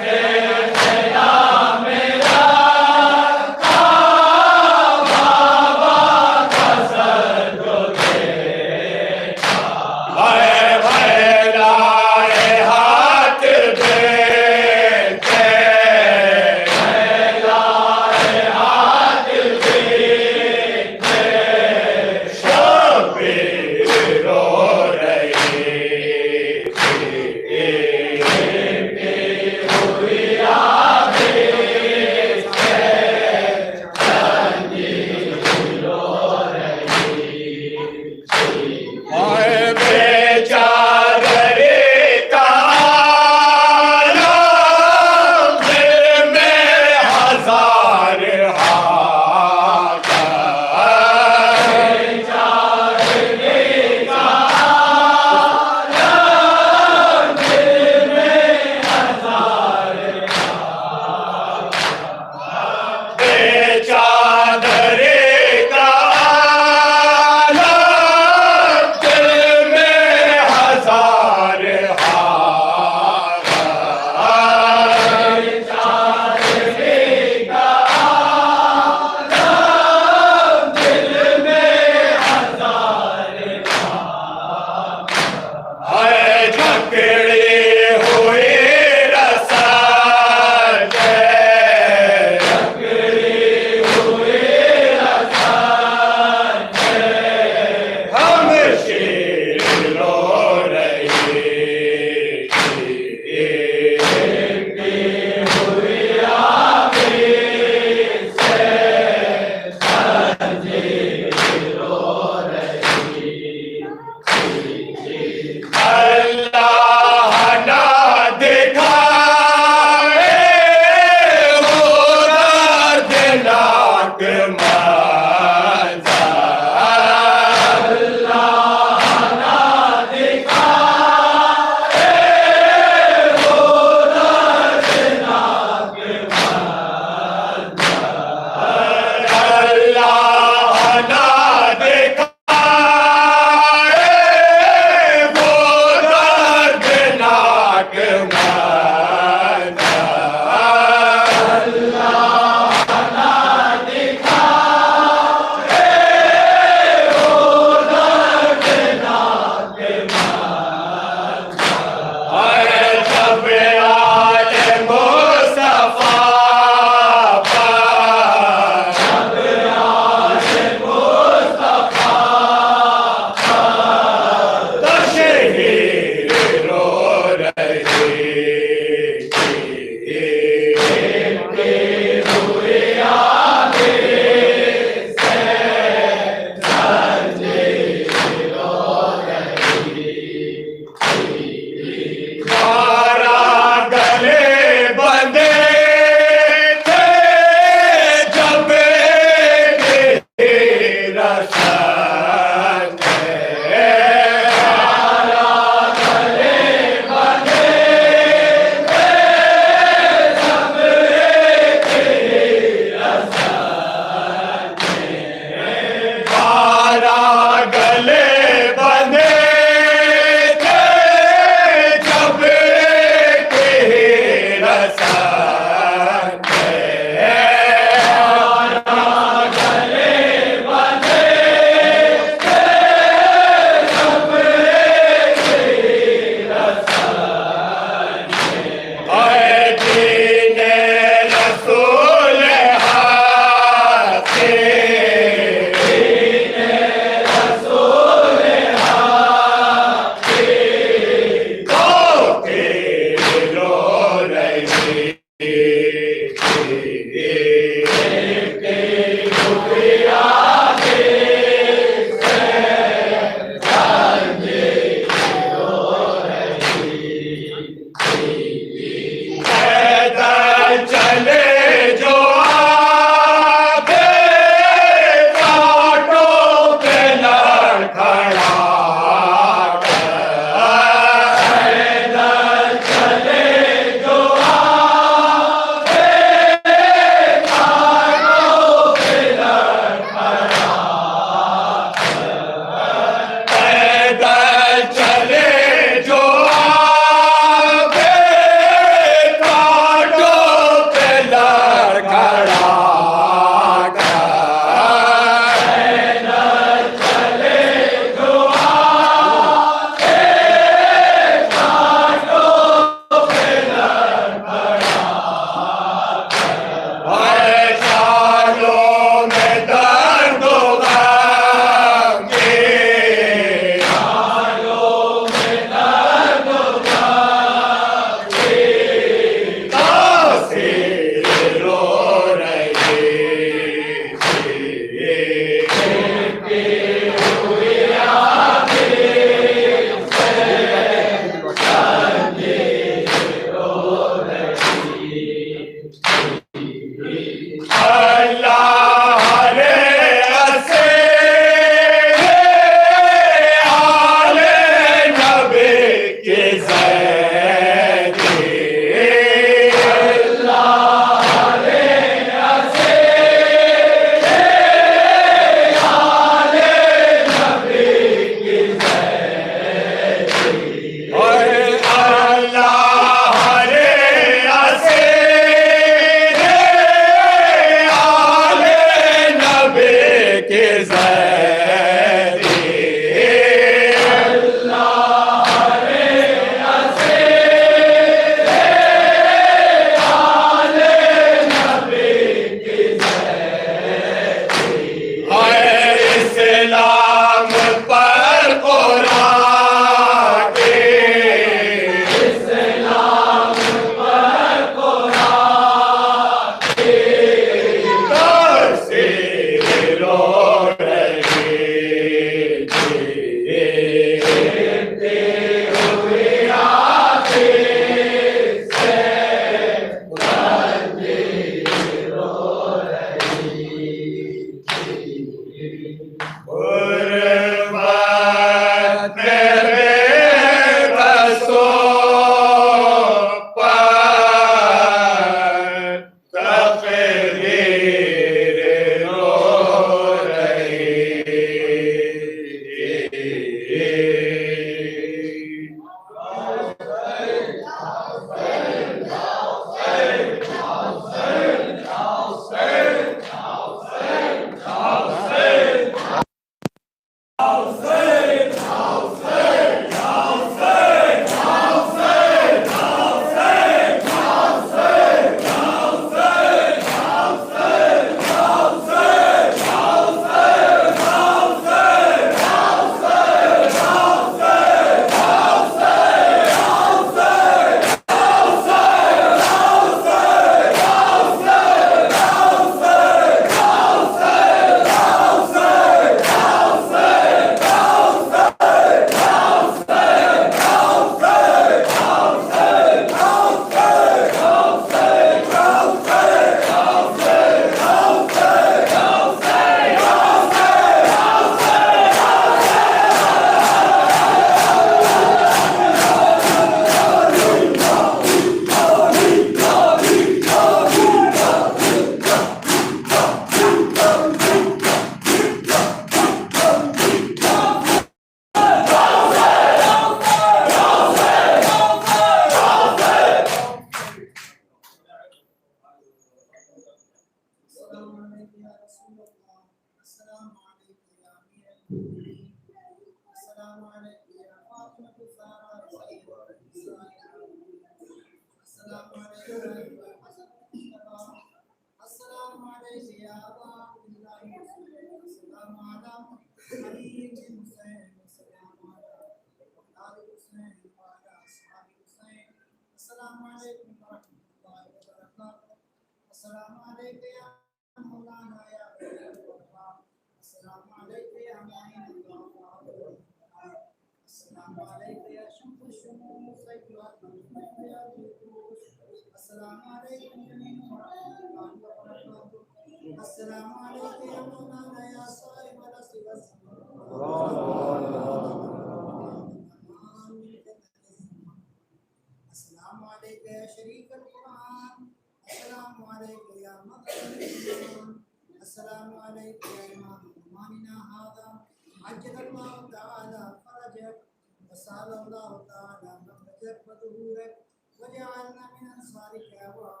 वजअलना मिन अंसारिक